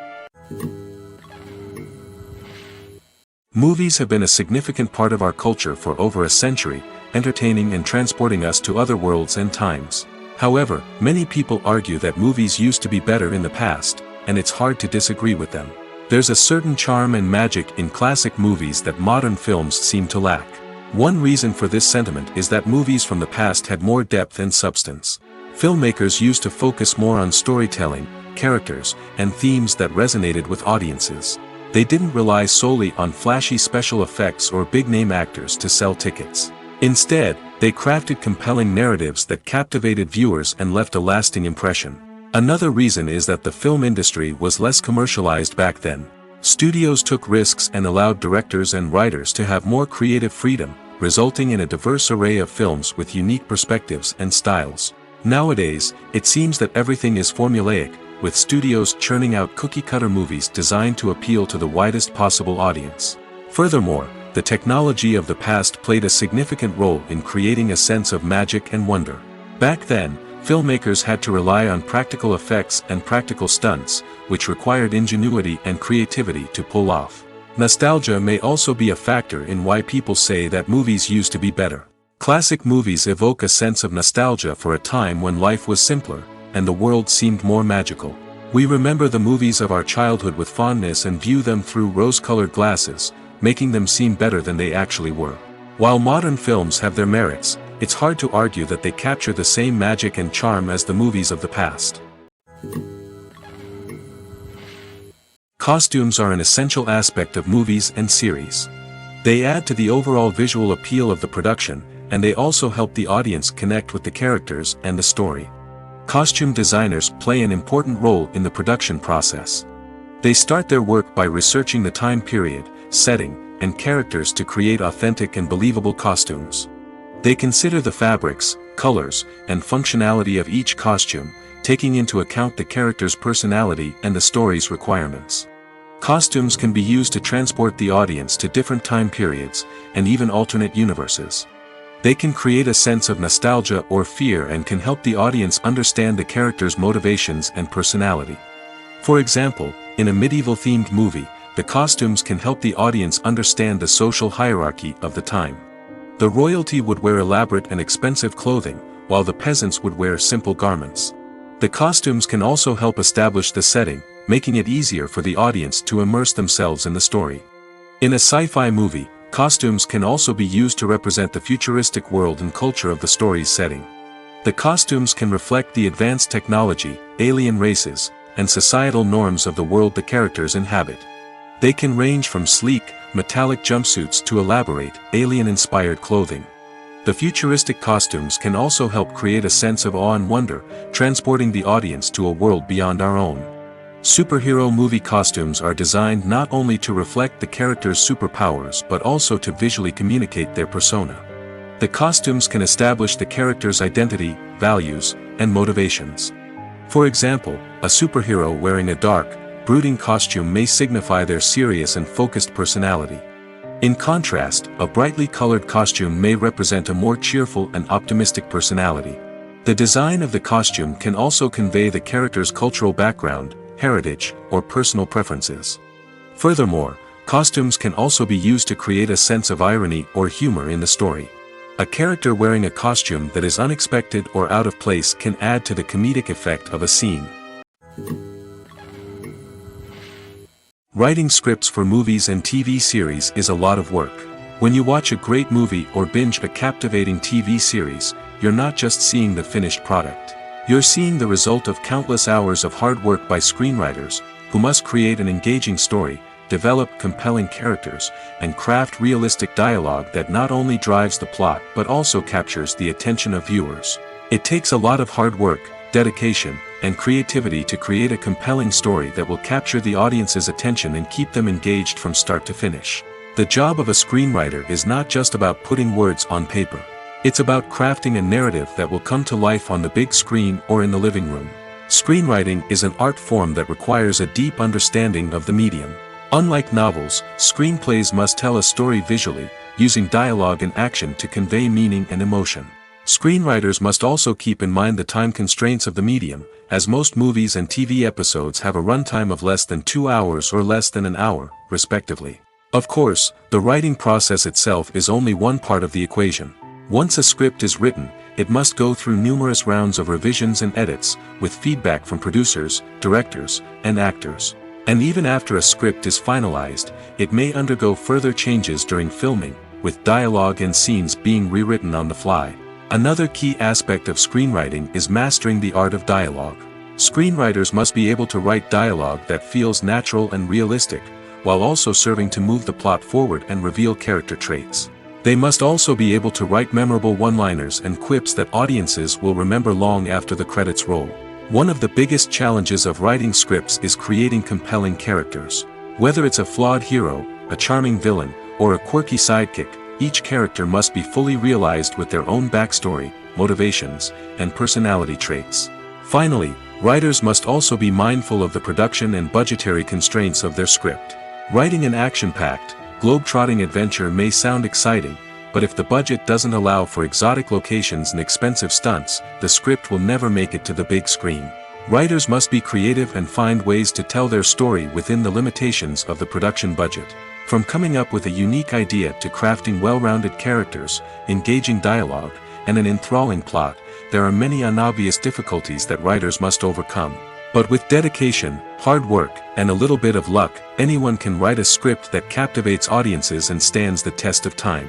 Movies have been a significant part of our culture for over a century, entertaining and transporting us to other worlds and times. However, many people argue that movies used to be better in the past, and it's hard to disagree with them. There's a certain charm and magic in classic movies that modern films seem to lack. One reason for this sentiment is that movies from the past had more depth and substance. Filmmakers used to focus more on storytelling, characters, and themes that resonated with audiences. They didn't rely solely on flashy special effects or big-name actors to sell tickets. Instead, they crafted compelling narratives that captivated viewers and left a lasting impression. Another reason is that the film industry was less commercialized back then. Studios took risks and allowed directors and writers to have more creative freedom, resulting in a diverse array of films with unique perspectives and styles. Nowadays, it seems that everything is formulaic, with studios churning out cookie-cutter movies designed to appeal to the widest possible audience. Furthermore, the technology of the past played a significant role in creating a sense of magic and wonder. Back then, filmmakers had to rely on practical effects and practical stunts, which required ingenuity and creativity to pull off. Nostalgia may also be a factor in why people say that movies used to be better. Classic movies evoke a sense of nostalgia for a time when life was simpler, and the world seemed more magical. We remember the movies of our childhood with fondness and view them through rose-colored glasses, making them seem better than they actually were. While modern films have their merits, it's hard to argue that they capture the same magic and charm as the movies of the past. Costumes are an essential aspect of movies and series. They add to the overall visual appeal of the production, and they also help the audience connect with the characters and the story. Costume designers play an important role in the production process. They start their work by researching the time period, setting, and characters to create authentic and believable costumes. They consider the fabrics, colors, and functionality of each costume, taking into account the character's personality and the story's requirements. Costumes can be used to transport the audience to different time periods, and even alternate universes. They can create a sense of nostalgia or fear and can help the audience understand the character's motivations and personality. For example, in a medieval-themed movie, the costumes can help the audience understand the social hierarchy of the time. The royalty would wear elaborate and expensive clothing, while the peasants would wear simple garments. The costumes can also help establish the setting, making it easier for the audience to immerse themselves in the story. In a sci-fi movie, costumes can also be used to represent the futuristic world and culture of the story's setting. The costumes can reflect the advanced technology, alien races, and societal norms of the world the characters inhabit. They can range from sleek, metallic jumpsuits to elaborate, alien-inspired clothing. The futuristic costumes can also help create a sense of awe and wonder, transporting the audience to a world beyond our own. Superhero movie costumes are designed not only to reflect the character's superpowers but also to visually communicate their persona. The costumes can establish the character's identity, values, and motivations. For example, a superhero wearing a dark, brooding costume may signify their serious and focused personality. In contrast, a brightly colored costume may represent a more cheerful and optimistic personality. The design of the costume can also convey the character's cultural background, heritage, or personal preferences. Furthermore, costumes can also be used to create a sense of irony or humor in the story. A character wearing a costume that is unexpected or out of place can add to the comedic effect of a scene. Writing scripts for movies and TV series is a lot of work. When you watch a great movie or binge a captivating TV series, you're not just seeing the finished product. You're seeing the result of countless hours of hard work by screenwriters, who must create an engaging story, develop compelling characters, and craft realistic dialogue that not only drives the plot but also captures the attention of viewers. It takes a lot of hard work, dedication, and creativity to create a compelling story that will capture the audience's attention and keep them engaged from start to finish. The job of a screenwriter is not just about putting words on paper. It's about crafting a narrative that will come to life on the big screen or in the living room. Screenwriting is an art form that requires a deep understanding of the medium. Unlike novels, screenplays must tell a story visually, using dialogue and action to convey meaning and emotion. Screenwriters must also keep in mind the time constraints of the medium, as most movies and TV episodes have a runtime of less than 2 hours or less than an hour, respectively. Of course, the writing process itself is only one part of the equation. Once a script is written, it must go through numerous rounds of revisions and edits, with feedback from producers, directors, and actors. And even after a script is finalized, it may undergo further changes during filming, with dialogue and scenes being rewritten on the fly. Another key aspect of screenwriting is mastering the art of dialogue. Screenwriters must be able to write dialogue that feels natural and realistic, while also serving to move the plot forward and reveal character traits. They must also be able to write memorable one-liners and quips that audiences will remember long after the credits roll. One of the biggest challenges of writing scripts is creating compelling characters. Whether it's a flawed hero, a charming villain, or a quirky sidekick, each character must be fully realized with their own backstory, motivations, and personality traits. Finally, writers must also be mindful of the production and budgetary constraints of their script. Writing an action-packed, globe-trotting adventure may sound exciting, but if the budget doesn't allow for exotic locations and expensive stunts, the script will never make it to the big screen. Writers must be creative and find ways to tell their story within the limitations of the production budget. From coming up with a unique idea to crafting well-rounded characters, engaging dialogue, and an enthralling plot, there are many unobvious difficulties that writers must overcome. But with dedication, hard work, and a little bit of luck, anyone can write a script that captivates audiences and stands the test of time.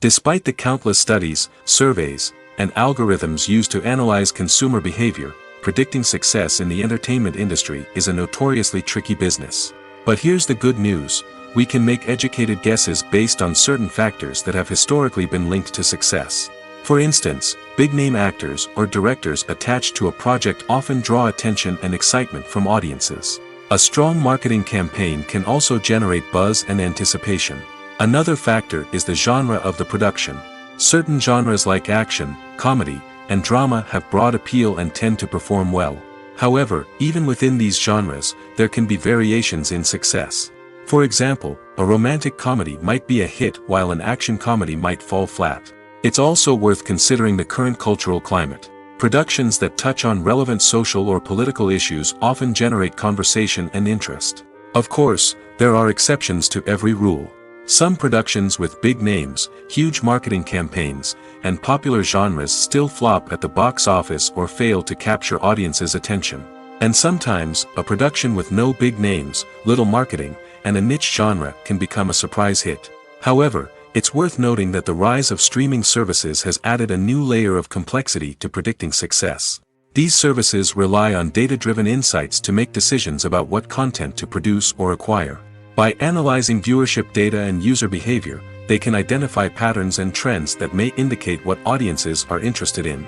Despite the countless studies, surveys, and algorithms used to analyze consumer behavior, predicting success in the entertainment industry is a notoriously tricky business. But here's the good news: we can make educated guesses based on certain factors that have historically been linked to success. For instance, big-name actors or directors attached to a project often draw attention and excitement from audiences. A strong marketing campaign can also generate buzz and anticipation. Another factor is the genre of the production. Certain genres like action, comedy, and drama have broad appeal and tend to perform well. However, even within these genres, there can be variations in success. For example, a romantic comedy might be a hit while an action comedy might fall flat. It's also worth considering the current cultural climate. Productions that touch on relevant social or political issues often generate conversation and interest. Of course, there are exceptions to every rule. Some productions with big names, huge marketing campaigns, and popular genres still flop at the box office or fail to capture audiences' attention. And sometimes, a production with no big names, little marketing, and a niche genre can become a surprise hit. However, it's worth noting that the rise of streaming services has added a new layer of complexity to predicting success. These services rely on data-driven insights to make decisions about what content to produce or acquire. By analyzing viewership data and user behavior, they can identify patterns and trends that may indicate what audiences are interested in.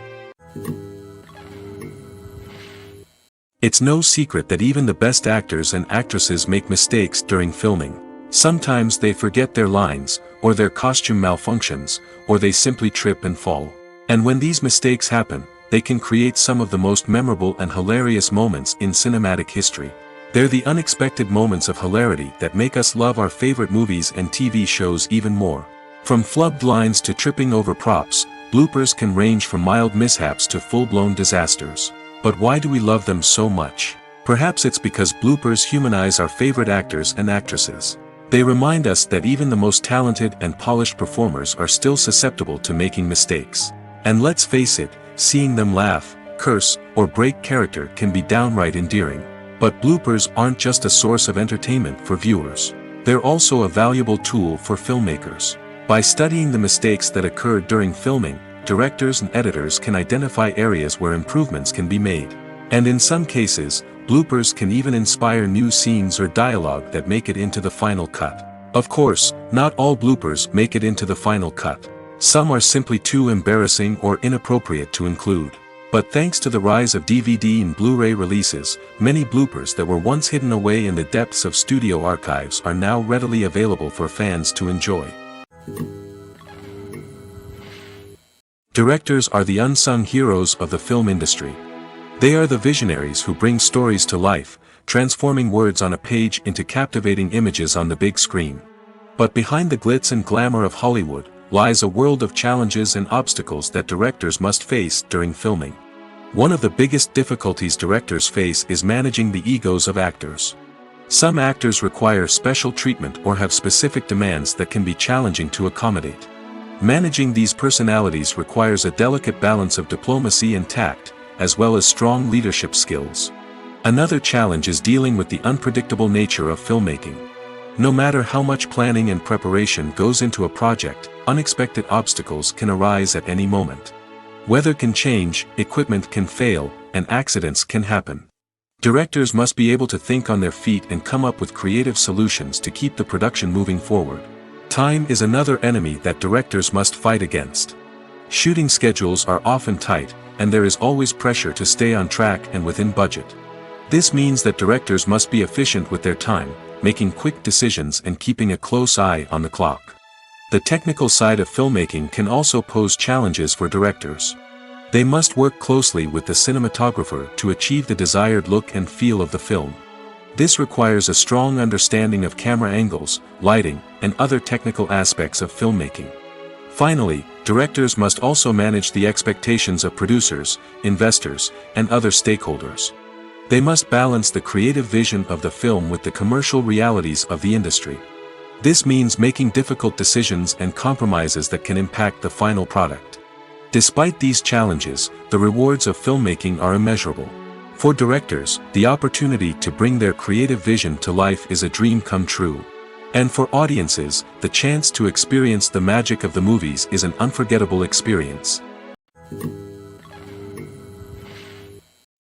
It's no secret that even the best actors and actresses make mistakes during filming. Sometimes they forget their lines, or their costume malfunctions, or they simply trip and fall. And when these mistakes happen, they can create some of the most memorable and hilarious moments in cinematic history. They're the unexpected moments of hilarity that make us love our favorite movies and TV shows even more. From flubbed lines to tripping over props, bloopers can range from mild mishaps to full-blown disasters. But why do we love them so much? Perhaps it's because bloopers humanize our favorite actors and actresses. They remind us that even the most talented and polished performers are still susceptible to making mistakes. And let's face it, seeing them laugh, curse, or break character can be downright endearing. But bloopers aren't just a source of entertainment for viewers. They're also a valuable tool for filmmakers. By studying the mistakes that occurred during filming, directors and editors can identify areas where improvements can be made. And in some cases, bloopers can even inspire new scenes or dialogue that make it into the final cut. Of course, not all bloopers make it into the final cut. Some are simply too embarrassing or inappropriate to include. But thanks to the rise of DVD and Blu-ray releases, many bloopers that were once hidden away in the depths of studio archives are now readily available for fans to enjoy. Directors are the unsung heroes of the film industry. They are the visionaries who bring stories to life, transforming words on a page into captivating images on the big screen. But behind the glitz and glamour of Hollywood lies a world of challenges and obstacles that directors must face during filming. One of the biggest difficulties directors face is managing the egos of actors. Some actors require special treatment or have specific demands that can be challenging to accommodate. Managing these personalities requires a delicate balance of diplomacy and tact, as well as strong leadership skills. Another challenge is dealing with the unpredictable nature of filmmaking. No matter how much planning and preparation goes into a project, unexpected obstacles can arise at any moment. Weather can change, equipment can fail, and accidents can happen. Directors must be able to think on their feet and come up with creative solutions to keep the production moving forward. Time is another enemy that directors must fight against. Shooting schedules are often tight, and there is always pressure to stay on track and within budget. This means that directors must be efficient with their time, making quick decisions and keeping a close eye on the clock. The technical side of filmmaking can also pose challenges for directors. They must work closely with the cinematographer to achieve the desired look and feel of the film. This requires a strong understanding of camera angles, lighting, and other technical aspects of filmmaking. Finally, directors must also manage the expectations of producers, investors, and other stakeholders. They must balance the creative vision of the film with the commercial realities of the industry. This means making difficult decisions and compromises that can impact the final product. Despite these challenges, the rewards of filmmaking are immeasurable. For directors, the opportunity to bring their creative vision to life is a dream come true. And for audiences, the chance to experience the magic of the movies is an unforgettable experience.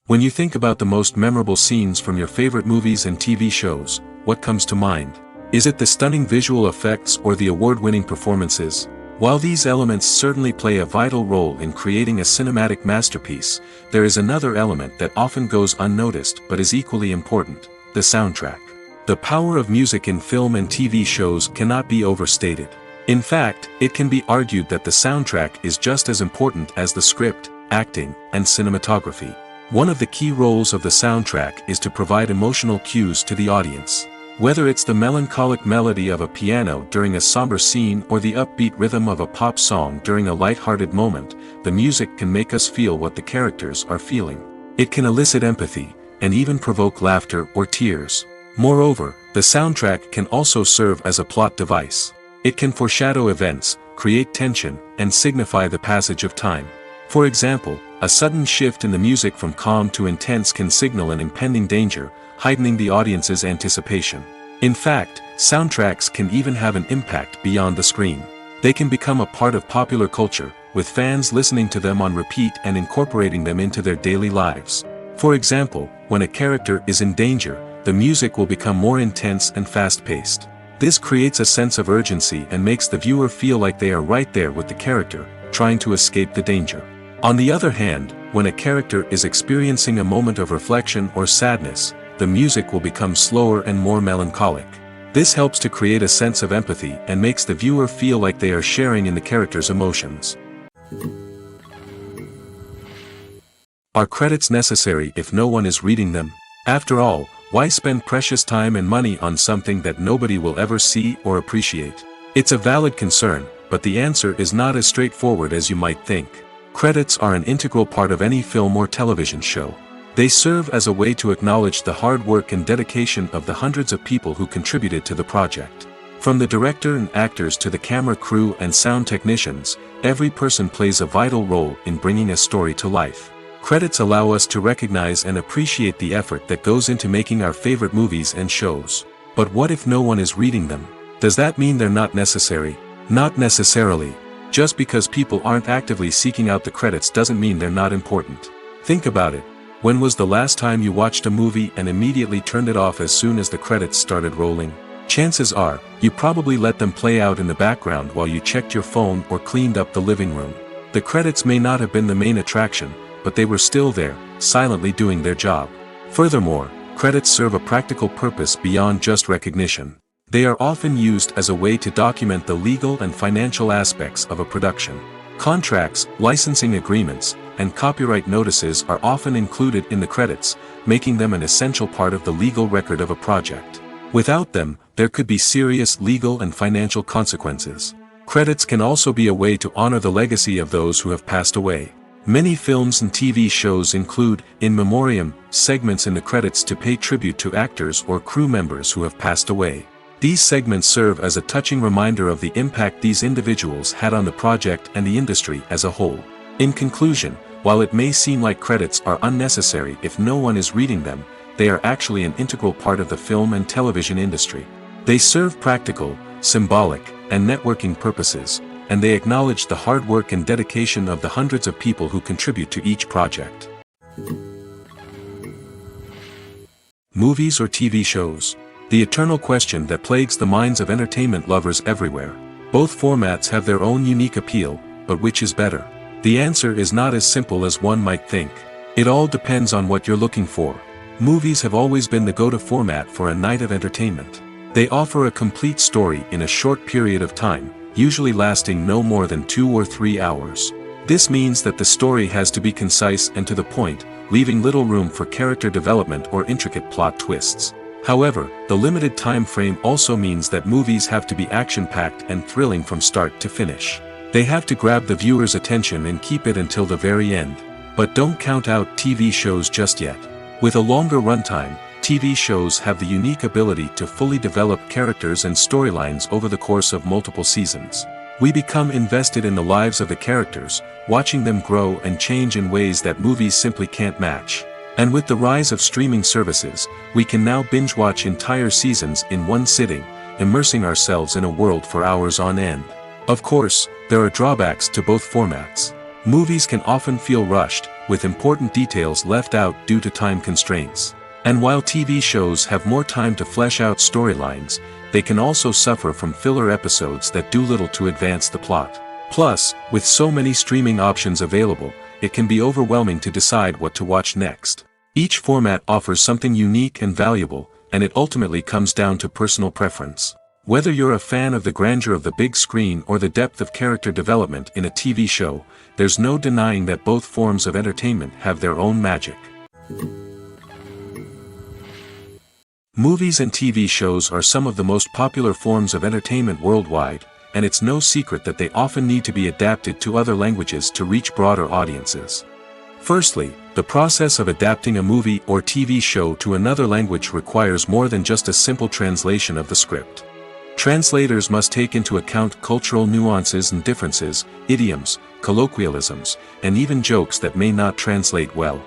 When you think about the most memorable scenes from your favorite movies and TV shows, what comes to mind? Is it the stunning visual effects or the award-winning performances? While these elements certainly play a vital role in creating a cinematic masterpiece, there is another element that often goes unnoticed but is equally important: the soundtrack. The power of music in film and TV shows cannot be overstated. In fact, it can be argued that the soundtrack is just as important as the script, acting, and cinematography. One of the key roles of the soundtrack is to provide emotional cues to the audience. Whether it's the melancholic melody of a piano during a somber scene or the upbeat rhythm of a pop song during a light-hearted moment, the music can make us feel what the characters are feeling. It can elicit empathy, and even provoke laughter or tears. Moreover, the soundtrack can also serve as a plot device. It can foreshadow events, create tension, and signify the passage of time. For example, a sudden shift in the music from calm to intense can signal an impending danger, heightening the audience's anticipation. In fact, soundtracks can even have an impact beyond the screen. They can become a part of popular culture, with fans listening to them on repeat and incorporating them into their daily lives. For example, when a character is in danger, the music will become more intense and fast-paced. This creates a sense of urgency and makes the viewer feel like they are right there with the character, trying to escape the danger. On the other hand, when a character is experiencing a moment of reflection or sadness, the music will become slower and more melancholic. This helps to create a sense of empathy and makes the viewer feel like they are sharing in the character's emotions. Are credits necessary if no one is reading them? After all, why spend precious time and money on something that nobody will ever see or appreciate? It's a valid concern, but the answer is not as straightforward as you might think. Credits are an integral part of any film or television show. They serve as a way to acknowledge the hard work and dedication of the hundreds of people who contributed to the project. From the director and actors to the camera crew and sound technicians, every person plays a vital role in bringing a story to life. Credits allow us to recognize and appreciate the effort that goes into making our favorite movies and shows. But what if no one is reading them? Does that mean they're not necessary? Not necessarily. Just because people aren't actively seeking out the credits doesn't mean they're not important. Think about it. When was the last time you watched a movie and immediately turned it off as soon as the credits started rolling? Chances are, you probably let them play out in the background while you checked your phone or cleaned up the living room. The credits may not have been the main attraction, but they were still there, silently doing their job. Furthermore, credits serve a practical purpose beyond just recognition. They are often used as a way to document the legal and financial aspects of a production. Contracts, licensing agreements, and copyright notices are often included in the credits, making them an essential part of the legal record of a project. Without them, there could be serious legal and financial consequences. Credits can also be a way to honor the legacy of those who have passed away. Many films and TV shows include, in memoriam, segments in the credits to pay tribute to actors or crew members who have passed away. These segments serve as a touching reminder of the impact these individuals had on the project and the industry as a whole. In conclusion, while it may seem like credits are unnecessary if no one is reading them, they are actually an integral part of the film and television industry. They serve practical, symbolic, and networking purposes, and they acknowledge the hard work and dedication of the hundreds of people who contribute to each project. Movies or TV shows? The eternal question that plagues the minds of entertainment lovers everywhere. Both formats have their own unique appeal, but which is better? The answer is not as simple as one might think. It all depends on what you're looking for. Movies have always been the go-to format for a night of entertainment. They offer a complete story in a short period of time, usually lasting no more than 2 or 3 hours. This means that the story has to be concise and to the point, leaving little room for character development or intricate plot twists. However, the limited time frame also means that movies have to be action-packed and thrilling from start to finish. They have to grab the viewer's attention and keep it until the very end. But don't count out TV shows just yet. With a longer runtime, TV shows have the unique ability to fully develop characters and storylines over the course of multiple seasons. We become invested in the lives of the characters, watching them grow and change in ways that movies simply can't match. And with the rise of streaming services, we can now binge-watch entire seasons in one sitting, immersing ourselves in a world for hours on end. Of course, there are drawbacks to both formats. Movies can often feel rushed, with important details left out due to time constraints. And while TV shows have more time to flesh out storylines, they can also suffer from filler episodes that do little to advance the plot. Plus, with so many streaming options available, it can be overwhelming to decide what to watch next. Each format offers something unique and valuable, and it ultimately comes down to personal preference. Whether you're a fan of the grandeur of the big screen or the depth of character development in a TV show, there's no denying that both forms of entertainment have their own magic. Movies and TV shows are some of the most popular forms of entertainment worldwide, and it's no secret that they often need to be adapted to other languages to reach broader audiences. Firstly, the process of adapting a movie or TV show to another language requires more than just a simple translation of the script. Translators must take into account cultural nuances and differences, idioms, colloquialisms, and even jokes that may not translate well.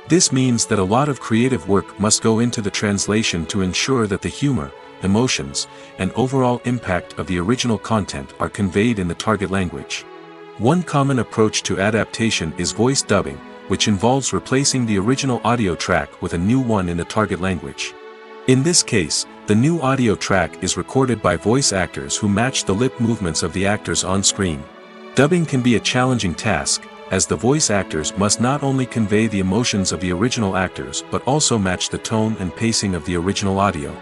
This means that a lot of creative work must go into the translation to ensure that the humor, emotions, and overall impact of the original content are conveyed in the target language. One common approach to adaptation is voice dubbing, which involves replacing the original audio track with a new one in the target language. In this case, the new audio track is recorded by voice actors who match the lip movements of the actors on screen. Dubbing can be a challenging task, as the voice actors must not only convey the emotions of the original actors but also match the tone and pacing of the original audio.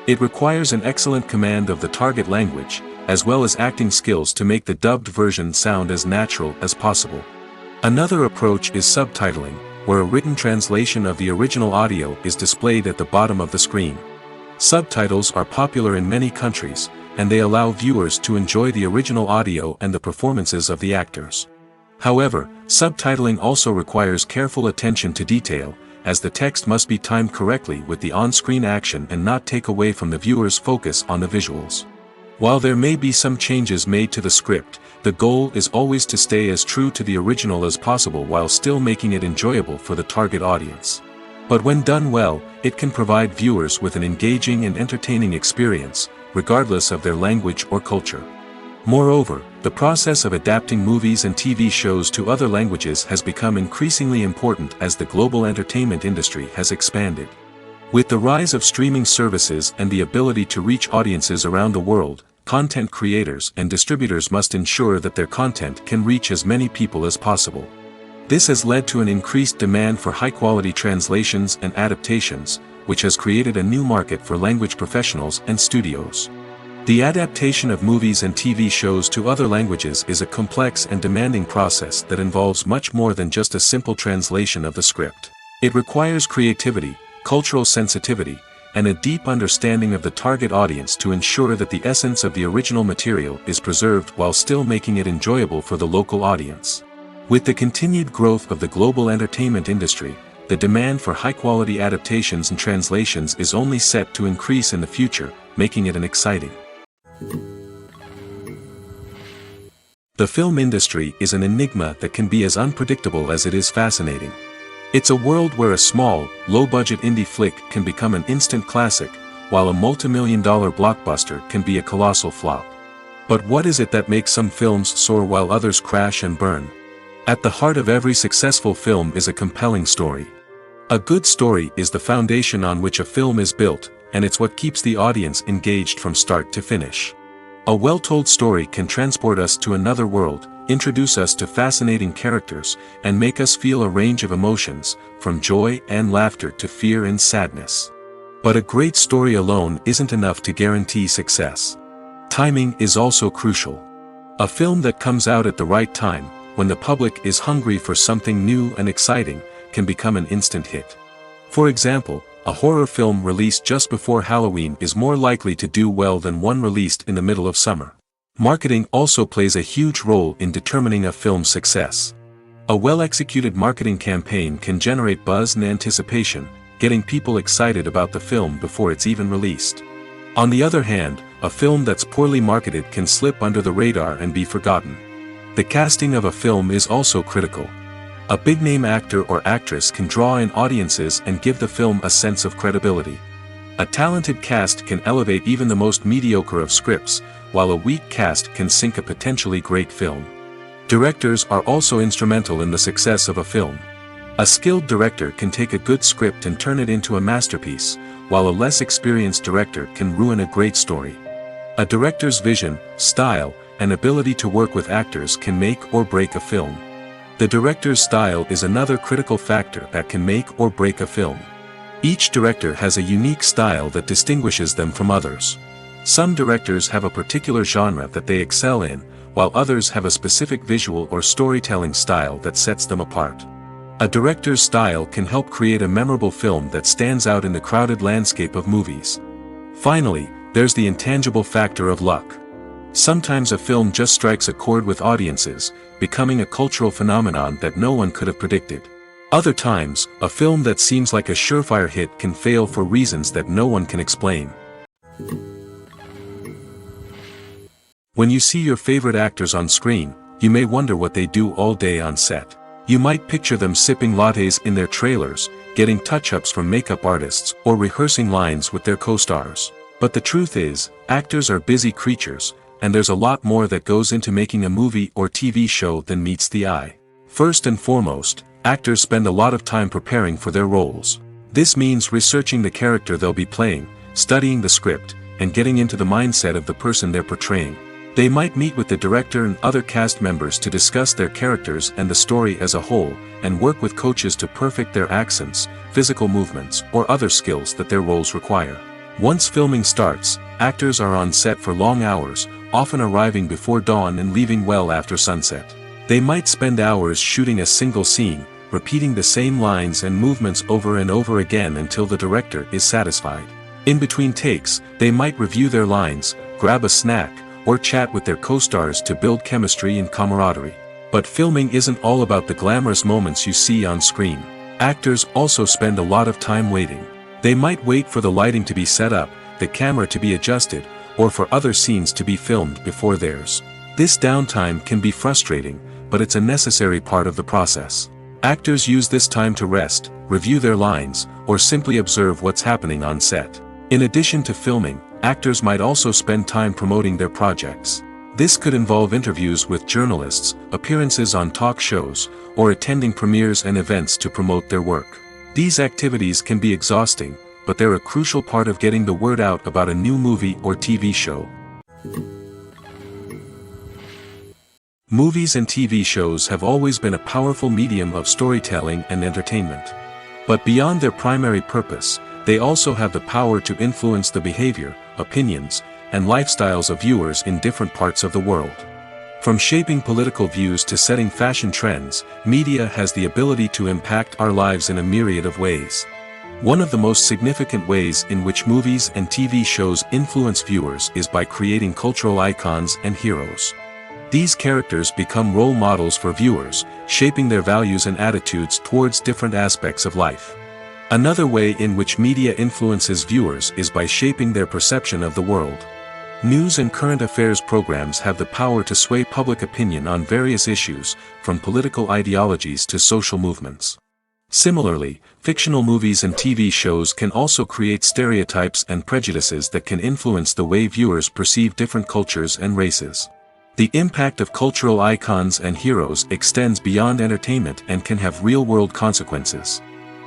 It requires an excellent command of the target language, as well as acting skills to make the dubbed version sound as natural as possible. Another approach is subtitling, where a written translation of the original audio is displayed at the bottom of the screen. Subtitles are popular in many countries, and they allow viewers to enjoy the original audio and the performances of the actors. However, subtitling also requires careful attention to detail, as the text must be timed correctly with the on-screen action and not take away from the viewer's focus on the visuals. While there may be some changes made to the script, the goal is always to stay as true to the original as possible while still making it enjoyable for the target audience. But when done well, it can provide viewers with an engaging and entertaining experience, regardless of their language or culture. Moreover, the process of adapting movies and TV shows to other languages has become increasingly important as the global entertainment industry has expanded. With the rise of streaming services and the ability to reach audiences around the world, content creators and distributors must ensure that their content can reach as many people as possible. This has led to an increased demand for high-quality translations and adaptations, which has created a new market for language professionals and studios. The adaptation of movies and TV shows to other languages is a complex and demanding process that involves much more than just a simple translation of the script. It requires creativity, cultural sensitivity, and a deep understanding of the target audience to ensure that the essence of the original material is preserved while still making it enjoyable for the local audience. With the continued growth of the global entertainment industry, the demand for high-quality adaptations and translations is only set to increase in the future, making it an exciting. The film industry is an enigma that can be as unpredictable as it is fascinating. It's a world where a small, low-budget indie flick can become an instant classic, while a multi-million-dollar blockbuster can be a colossal flop. But what is it that makes some films soar while others crash and burn? At the heart of every successful film is a compelling story. A good story is the foundation on which a film is built, and it's what keeps the audience engaged from start to finish. A well-told story can transport us to another world, introduce us to fascinating characters, and make us feel a range of emotions, from joy and laughter to fear and sadness. But a great story alone isn't enough to guarantee success. Timing is also crucial. A film that comes out at the right time, when the public is hungry for something new and exciting, can become an instant hit. For example, a horror film released just before Halloween is more likely to do well than one released in the middle of summer. Marketing also plays a huge role in determining a film's success. A well-executed marketing campaign can generate buzz and anticipation, getting people excited about the film before it's even released. On the other hand, a film that's poorly marketed can slip under the radar and be forgotten. The casting of a film is also critical. A big-name actor or actress can draw in audiences and give the film a sense of credibility. A talented cast can elevate even the most mediocre of scripts, while a weak cast can sink a potentially great film. Directors are also instrumental in the success of a film. A skilled director can take a good script and turn it into a masterpiece, while a less experienced director can ruin a great story. A director's vision, style, and ability to work with actors can make or break a film. The director's style is another critical factor that can make or break a film. Each director has a unique style that distinguishes them from others. Some directors have a particular genre that they excel in, while others have a specific visual or storytelling style that sets them apart. A director's style can help create a memorable film that stands out in the crowded landscape of movies. Finally, there's the intangible factor of luck. Sometimes a film just strikes a chord with audiences, becoming a cultural phenomenon that no one could have predicted. Other times, a film that seems like a surefire hit can fail for reasons that no one can explain. When you see your favorite actors on screen, you may wonder what they do all day on set. You might picture them sipping lattes in their trailers, getting touch-ups from makeup artists, or rehearsing lines with their co-stars. But the truth is, actors are busy creatures, and there's a lot more that goes into making a movie or TV show than meets the eye. First and foremost, actors spend a lot of time preparing for their roles. This means researching the character they'll be playing, studying the script, and getting into the mindset of the person they're portraying. They might meet with the director and other cast members to discuss their characters and the story as a whole, and work with coaches to perfect their accents, physical movements, or other skills that their roles require. Once filming starts, actors are on set for long hours, often arriving before dawn and leaving well after sunset. They might spend hours shooting a single scene, repeating the same lines and movements over and over again until the director is satisfied. In between takes, they might review their lines, grab a snack, or chat with their co-stars to build chemistry and camaraderie. But filming isn't all about the glamorous moments you see on screen. Actors also spend a lot of time waiting. They might wait for the lighting to be set up, the camera to be adjusted, or for other scenes to be filmed before theirs. This downtime can be frustrating, but it's a necessary part of the process. Actors use this time to rest, review their lines, or simply observe what's happening on set. In addition to filming, actors might also spend time promoting their projects. This could involve interviews with journalists, appearances on talk shows, or attending premieres and events to promote their work. These activities can be exhausting, but they're a crucial part of getting the word out about a new movie or TV show. Movies and TV shows have always been a powerful medium of storytelling and entertainment. But beyond their primary purpose, they also have the power to influence the behavior, opinions, and lifestyles of viewers in different parts of the world. From shaping political views to setting fashion trends, media has the ability to impact our lives in a myriad of ways. One of the most significant ways in which movies and TV shows influence viewers is by creating cultural icons and heroes. These characters become role models for viewers, shaping their values and attitudes towards different aspects of life. Another way in which media influences viewers is by shaping their perception of the world. News and current affairs programs have the power to sway public opinion on various issues, from political ideologies to social movements. Similarly, fictional movies and TV shows can also create stereotypes and prejudices that can influence the way viewers perceive different cultures and races. The impact of cultural icons and heroes extends beyond entertainment and can have real-world consequences.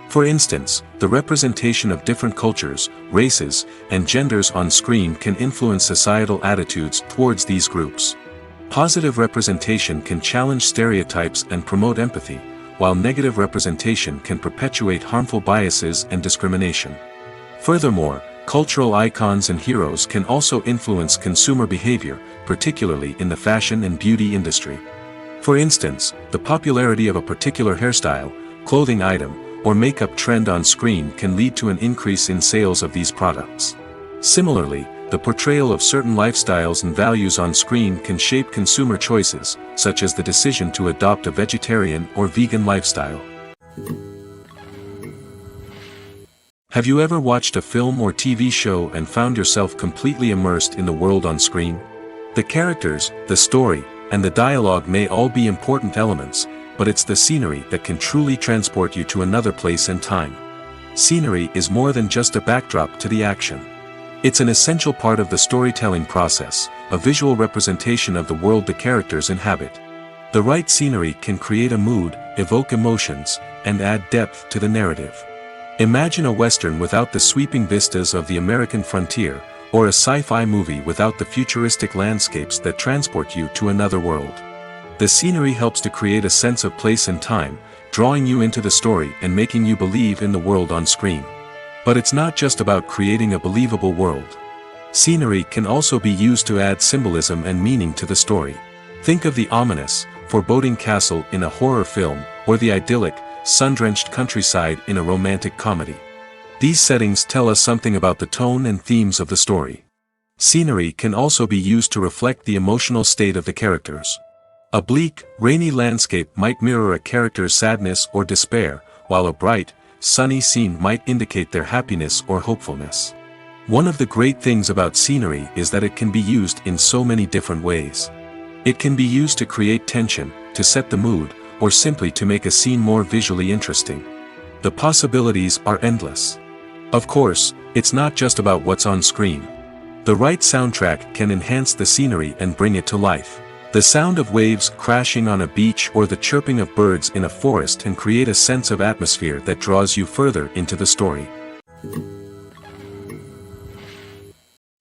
For instance, the representation of different cultures, races, and genders on screen can influence societal attitudes towards these groups. Positive representation can challenge stereotypes and promote empathy, while negative representation can perpetuate harmful biases and discrimination. Furthermore, cultural icons and heroes can also influence consumer behavior, particularly in the fashion and beauty industry. For instance, the popularity of a particular hairstyle, clothing item, or makeup trend on screen can lead to an increase in sales of these products. Similarly, the portrayal of certain lifestyles and values on screen can shape consumer choices, such as the decision to adopt a vegetarian or vegan lifestyle. Have you ever watched a film or TV show and found yourself completely immersed in the world on screen? The characters, the story, and the dialogue may all be important elements, but it's the scenery that can truly transport you to another place and time. Scenery is more than just a backdrop to the action. It's an essential part of the storytelling process, a visual representation of the world the characters inhabit. The right scenery can create a mood, evoke emotions, and add depth to the narrative. Imagine a Western without the sweeping vistas of the American frontier, or a sci-fi movie without the futuristic landscapes that transport you to another world. The scenery helps to create a sense of place and time, drawing you into the story and making you believe in the world on screen. But it's not just about creating a believable world. Scenery can also be used to add symbolism and meaning to the story. Think of the ominous, foreboding castle in a horror film, or the idyllic, sun-drenched countryside in a romantic comedy. These settings tell us something about the tone and themes of the story. Scenery can also be used to reflect the emotional state of the characters. A bleak, rainy landscape might mirror a character's sadness or despair, while a bright, sunny scene might indicate their happiness or hopefulness. One of the great things about scenery is that it can be used in so many different ways. It can be used to create tension, to set the mood, or simply to make a scene more visually interesting. The possibilities are endless. Of course, it's not just about what's on screen. The right soundtrack can enhance the scenery and bring it to life. The sound of waves crashing on a beach or the chirping of birds in a forest can create a sense of atmosphere that draws you further into the story.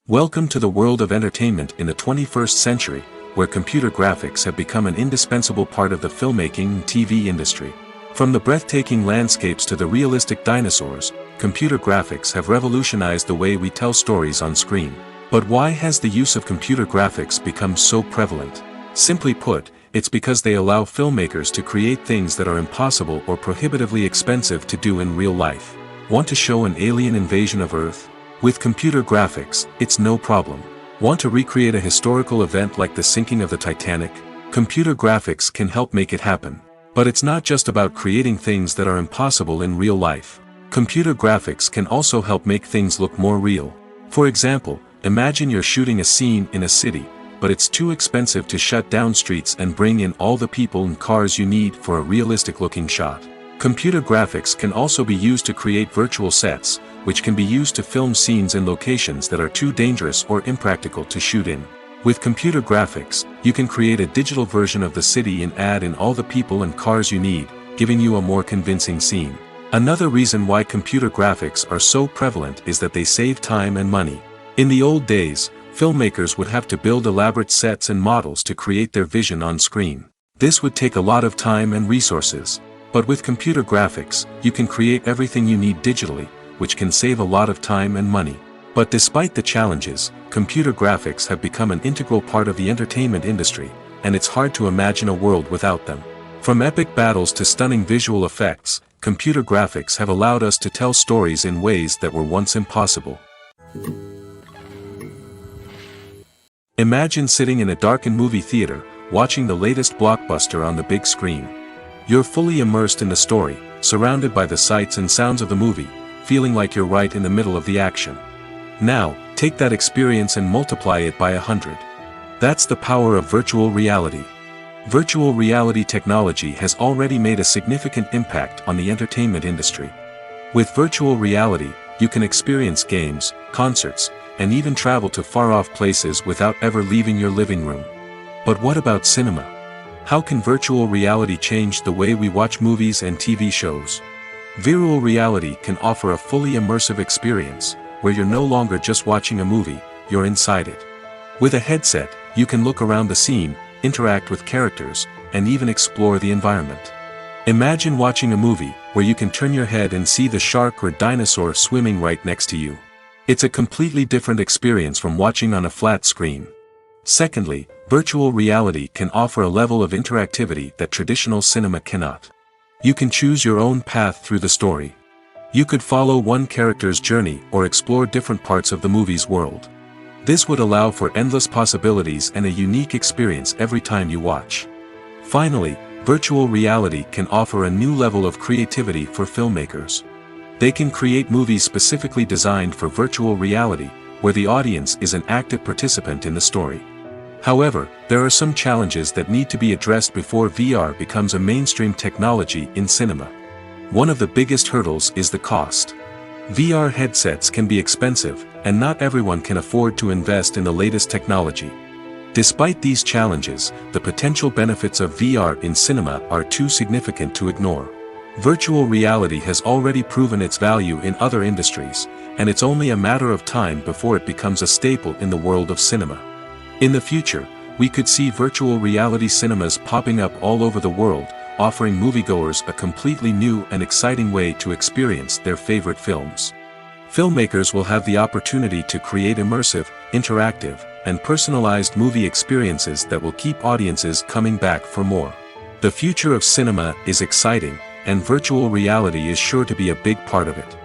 Welcome to the world of entertainment in the 21st century, where computer graphics have become an indispensable part of the filmmaking and TV industry. From the breathtaking landscapes to the realistic dinosaurs, computer graphics have revolutionized the way we tell stories on screen. But why has the use of computer graphics become so prevalent? Simply put, it's because they allow filmmakers to create things that are impossible or prohibitively expensive to do in real life. Want to show an alien invasion of Earth? With computer graphics, it's no problem. Want to recreate a historical event like the sinking of the Titanic? Computer graphics can help make it happen. But it's not just about creating things that are impossible in real life. Computer graphics can also help make things look more real. For example, imagine you're shooting a scene in a city, but it's too expensive to shut down streets and bring in all the people and cars you need for a realistic-looking shot. Computer graphics can also be used to create virtual sets, which can be used to film scenes in locations that are too dangerous or impractical to shoot in. With computer graphics, you can create a digital version of the city and add in all the people and cars you need, giving you a more convincing scene. Another reason why computer graphics are so prevalent is that they save time and money. In the old days, filmmakers would have to build elaborate sets and models to create their vision on screen. This would take a lot of time and resources. But with computer graphics, you can create everything you need digitally, which can save a lot of time and money. But despite the challenges, computer graphics have become an integral part of the entertainment industry, and it's hard to imagine a world without them. From epic battles to stunning visual effects, computer graphics have allowed us to tell stories in ways that were once impossible. Imagine sitting in a darkened movie theater, watching the latest blockbuster on the big screen. You're fully immersed in the story, surrounded by the sights and sounds of the movie, feeling like you're right in the middle of the action. Now, take that experience and multiply it by 100. That's the power of virtual reality. Virtual reality technology has already made a significant impact on the entertainment industry. With virtual reality, you can experience games, concerts, and even travel to far-off places without ever leaving your living room. But what about cinema? How can virtual reality change the way we watch movies and TV shows? Virtual reality can offer a fully immersive experience, where you're no longer just watching a movie, you're inside it. With a headset, you can look around the scene, interact with characters, and even explore the environment. Imagine watching a movie, where you can turn your head and see the shark or dinosaur swimming right next to you. It's a completely different experience from watching on a flat screen. Secondly, virtual reality can offer a level of interactivity that traditional cinema cannot. You can choose your own path through the story. You could follow one character's journey or explore different parts of the movie's world. This would allow for endless possibilities and a unique experience every time you watch. Finally, virtual reality can offer a new level of creativity for filmmakers. They can create movies specifically designed for virtual reality, where the audience is an active participant in the story. However, there are some challenges that need to be addressed before VR becomes a mainstream technology in cinema. One of the biggest hurdles is the cost. VR headsets can be expensive, and not everyone can afford to invest in the latest technology. Despite these challenges, the potential benefits of VR in cinema are too significant to ignore. Virtual reality has already proven its value in other industries, and it's only a matter of time before it becomes a staple in the world of cinema. In the future, we could see virtual reality cinemas popping up all over the world, offering moviegoers a completely new and exciting way to experience their favorite films. Filmmakers will have the opportunity to create immersive, interactive, and personalized movie experiences that will keep audiences coming back for more. The future of cinema is exciting, and virtual reality is sure to be a big part of it.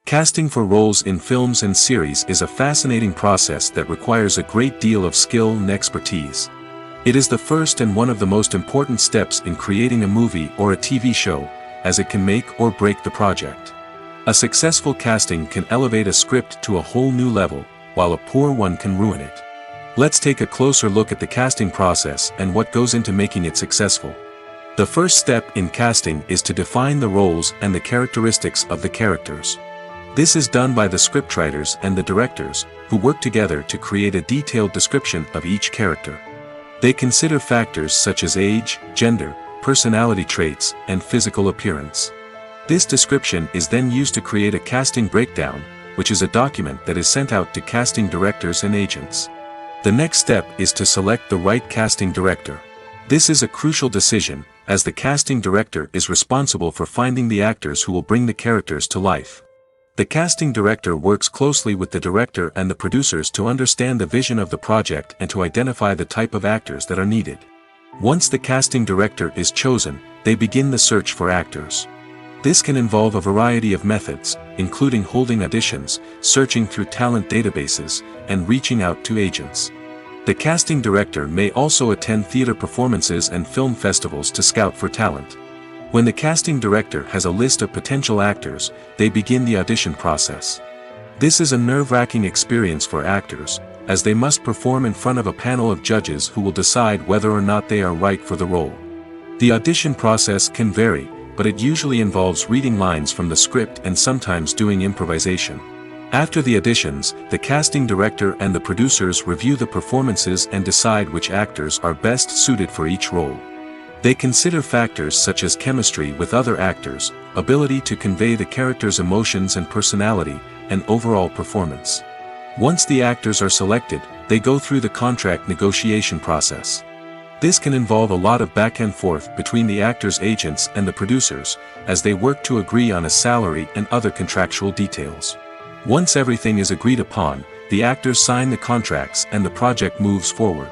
Casting for roles in films and series is a fascinating process that requires a great deal of skill and expertise. It is the first and one of the most important steps in creating a movie or a TV show, as it can make or break the project. A successful casting can elevate a script to a whole new level, while a poor one can ruin it. Let's take a closer look at the casting process and what goes into making it successful. The first step in casting is to define the roles and the characteristics of the characters. This is done by the scriptwriters and the directors, who work together to create a detailed description of each character. They consider factors such as age, gender, personality traits, and physical appearance. This description is then used to create a casting breakdown, which is a document that is sent out to casting directors and agents. The next step is to select the right casting director. This is a crucial decision, as the casting director is responsible for finding the actors who will bring the characters to life. The casting director works closely with the director and the producers to understand the vision of the project and to identify the type of actors that are needed. Once the casting director is chosen, they begin the search for actors. This can involve a variety of methods, including holding auditions, searching through talent databases, and reaching out to agents. The casting director may also attend theater performances and film festivals to scout for talent. When the casting director has a list of potential actors, they begin the audition process. This is a nerve-wracking experience for actors, as they must perform in front of a panel of judges who will decide whether or not they are right for the role. The audition process can vary, but it usually involves reading lines from the script and sometimes doing improvisation. After the auditions, the casting director and the producers review the performances and decide which actors are best suited for each role. They consider factors such as chemistry with other actors, ability to convey the character's emotions and personality, and overall performance. Once the actors are selected, they go through the contract negotiation process. This can involve a lot of back and forth between the actors' agents and the producers, as they work to agree on a salary and other contractual details. Once everything is agreed upon, the actors sign the contracts and the project moves forward.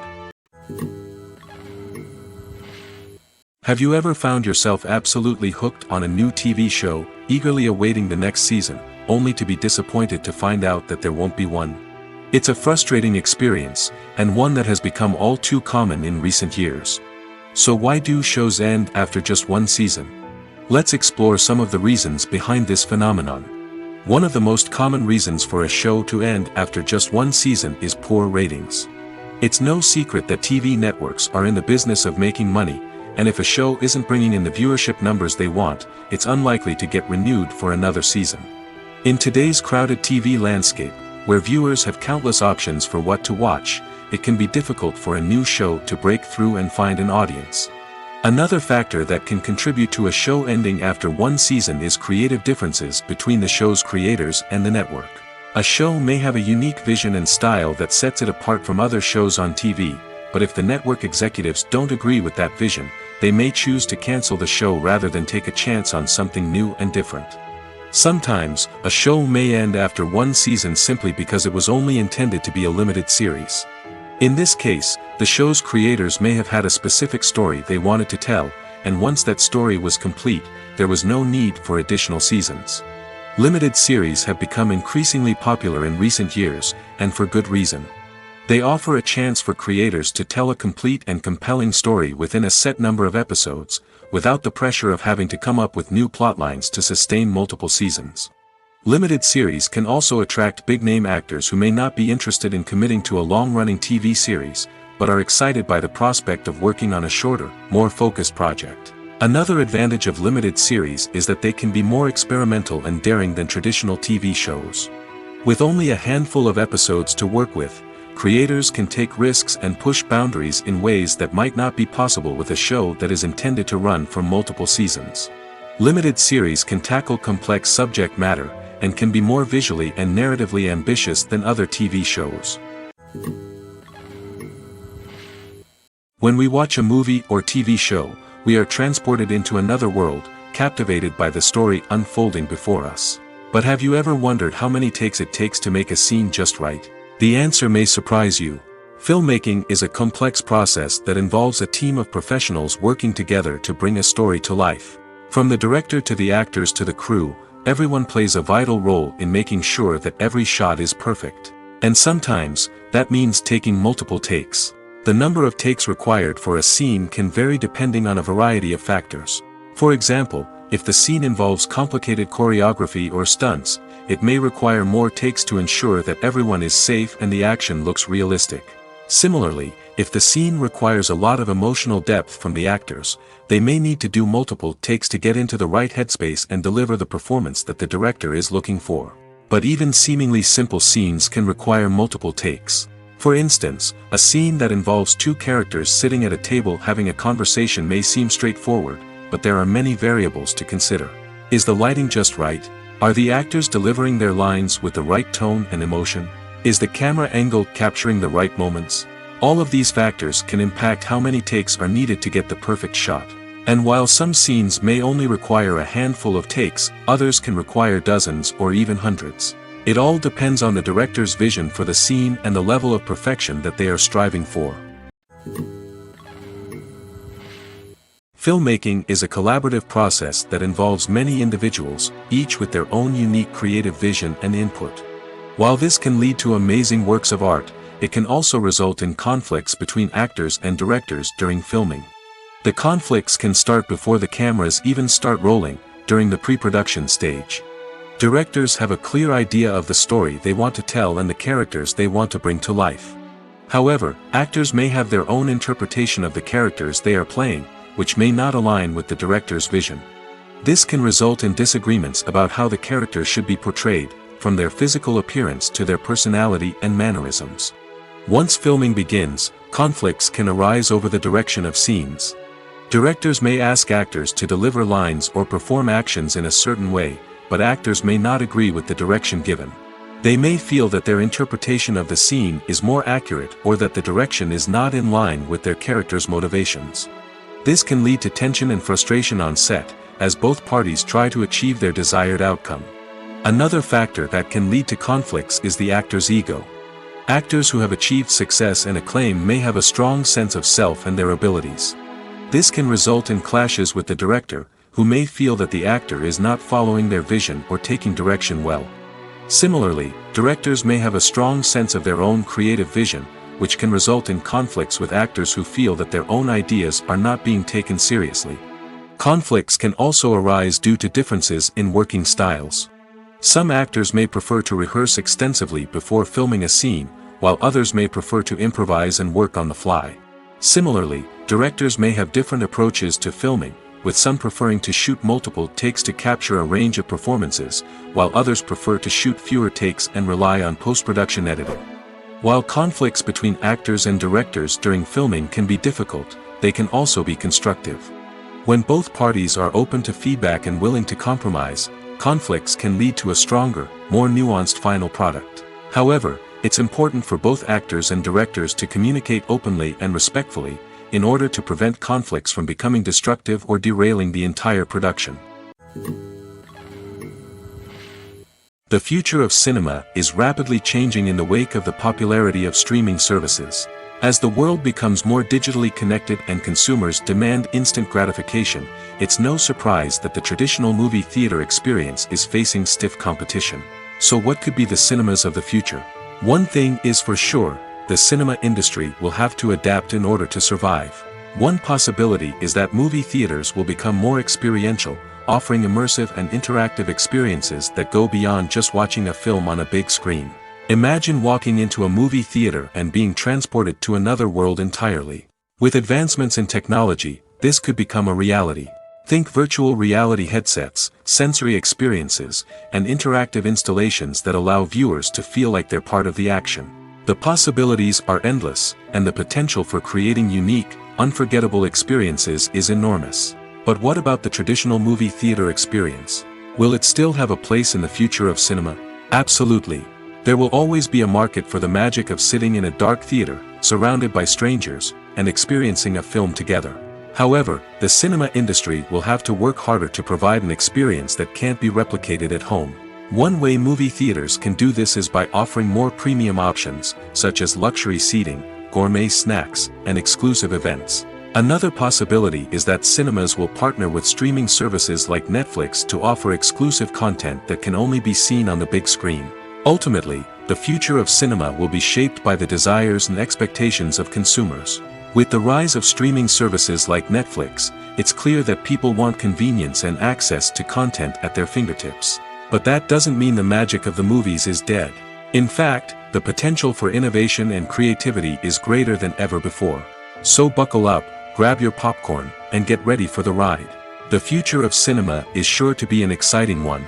Have you ever found yourself absolutely hooked on a new TV show, eagerly awaiting the next season, only to be disappointed to find out that there won't be one? It's a frustrating experience, and one that has become all too common in recent years. So why do shows end after just one season? Let's explore some of the reasons behind this phenomenon. One of the most common reasons for a show to end after just one season is poor ratings. It's no secret that TV networks are in the business of making money, and if a show isn't bringing in the viewership numbers they want, it's unlikely to get renewed for another season. In today's crowded TV landscape, where viewers have countless options for what to watch, it can be difficult for a new show to break through and find an audience. Another factor that can contribute to a show ending after one season is creative differences between the show's creators and the network. A show may have a unique vision and style that sets it apart from other shows on TV, but if the network executives don't agree with that vision, they may choose to cancel the show rather than take a chance on something new and different. Sometimes, a show may end after one season simply because it was only intended to be a limited series. In this case, the show's creators may have had a specific story they wanted to tell, and once that story was complete, there was no need for additional seasons. Limited series have become increasingly popular in recent years, and for good reason. They offer a chance for creators to tell a complete and compelling story within a set number of episodes, without the pressure of having to come up with new plotlines to sustain multiple seasons. Limited series can also attract big-name actors who may not be interested in committing to a long-running TV series, but are excited by the prospect of working on a shorter, more focused project. Another advantage of limited series is that they can be more experimental and daring than traditional TV shows. With only a handful of episodes to work with, creators can take risks and push boundaries in ways that might not be possible with a show that is intended to run for multiple seasons. Limited series can tackle complex subject matter, and can be more visually and narratively ambitious than other TV shows. When we watch a movie or TV show, we are transported into another world, captivated by the story unfolding before us. But have you ever wondered how many takes it takes to make a scene just right? The answer may surprise you. Filmmaking is a complex process that involves a team of professionals working together to bring a story to life. From the director to the actors to the crew, everyone plays a vital role in making sure that every shot is perfect. And sometimes, that means taking multiple takes. The number of takes required for a scene can vary depending on a variety of factors. For example, if the scene involves complicated choreography or stunts, it may require more takes to ensure that everyone is safe and the action looks realistic. Similarly, if the scene requires a lot of emotional depth from the actors, they may need to do multiple takes to get into the right headspace and deliver the performance that the director is looking for. But even seemingly simple scenes can require multiple takes. For instance, a scene that involves two characters sitting at a table having a conversation may seem straightforward, but there are many variables to consider. Is the lighting just right? Are the actors delivering their lines with the right tone and emotion? Is the camera angle capturing the right moments? All of these factors can impact how many takes are needed to get the perfect shot. And while some scenes may only require a handful of takes, others can require dozens or even hundreds. It all depends on the director's vision for the scene and the level of perfection that they are striving for. Filmmaking is a collaborative process that involves many individuals, each with their own unique creative vision and input. While this can lead to amazing works of art, it can also result in conflicts between actors and directors during filming. The conflicts can start before the cameras even start rolling, during the pre-production stage. Directors have a clear idea of the story they want to tell and the characters they want to bring to life. However, actors may have their own interpretation of the characters they are playing, which may not align with the director's vision. This can result in disagreements about how the characters should be portrayed, from their physical appearance to their personality and mannerisms. Once filming begins, conflicts can arise over the direction of scenes. Directors may ask actors to deliver lines or perform actions in a certain way, but actors may not agree with the direction given. They may feel that their interpretation of the scene is more accurate or that the direction is not in line with their character's motivations. This can lead to tension and frustration on set, as both parties try to achieve their desired outcome. Another factor that can lead to conflicts is the actor's ego. Actors who have achieved success and acclaim may have a strong sense of self and their abilities. This can result in clashes with the director, who may feel that the actor is not following their vision or taking direction well. Similarly, directors may have a strong sense of their own creative vision, which can result in conflicts with actors who feel that their own ideas are not being taken seriously. Conflicts can also arise due to differences in working styles. Some actors may prefer to rehearse extensively before filming a scene, while others may prefer to improvise and work on the fly. Similarly, directors may have different approaches to filming, with some preferring to shoot multiple takes to capture a range of performances, while others prefer to shoot fewer takes and rely on post-production editing. While conflicts between actors and directors during filming can be difficult, they can also be constructive. When both parties are open to feedback and willing to compromise, conflicts can lead to a stronger, more nuanced final product. However, it's important for both actors and directors to communicate openly and respectfully, in order to prevent conflicts from becoming destructive or derailing the entire production. The future of cinema is rapidly changing in the wake of the popularity of streaming services. As the world becomes more digitally connected and consumers demand instant gratification, it's no surprise that the traditional movie theater experience is facing stiff competition. So what could be the cinemas of the future? One thing is for sure, the cinema industry will have to adapt in order to survive. One possibility is that movie theaters will become more experiential, offering immersive and interactive experiences that go beyond just watching a film on a big screen. Imagine walking into a movie theater and being transported to another world entirely. With advancements in technology, this could become a reality. Think virtual reality headsets, sensory experiences, and interactive installations that allow viewers to feel like they're part of the action. The possibilities are endless, and the potential for creating unique, unforgettable experiences is enormous. But what about the traditional movie theater experience? Will it still have a place in the future of cinema? Absolutely. There will always be a market for the magic of sitting in a dark theater, surrounded by strangers, and experiencing a film together. However, the cinema industry will have to work harder to provide an experience that can't be replicated at home. One way movie theaters can do this is by offering more premium options, such as luxury seating, gourmet snacks, and exclusive events. Another possibility is that cinemas will partner with streaming services like Netflix to offer exclusive content that can only be seen on the big screen. Ultimately, the future of cinema will be shaped by the desires and expectations of consumers. With the rise of streaming services like Netflix, it's clear that people want convenience and access to content at their fingertips. But that doesn't mean the magic of the movies is dead. In fact, the potential for innovation and creativity is greater than ever before. So buckle up, grab your popcorn, and get ready for the ride. The future of cinema is sure to be an exciting one.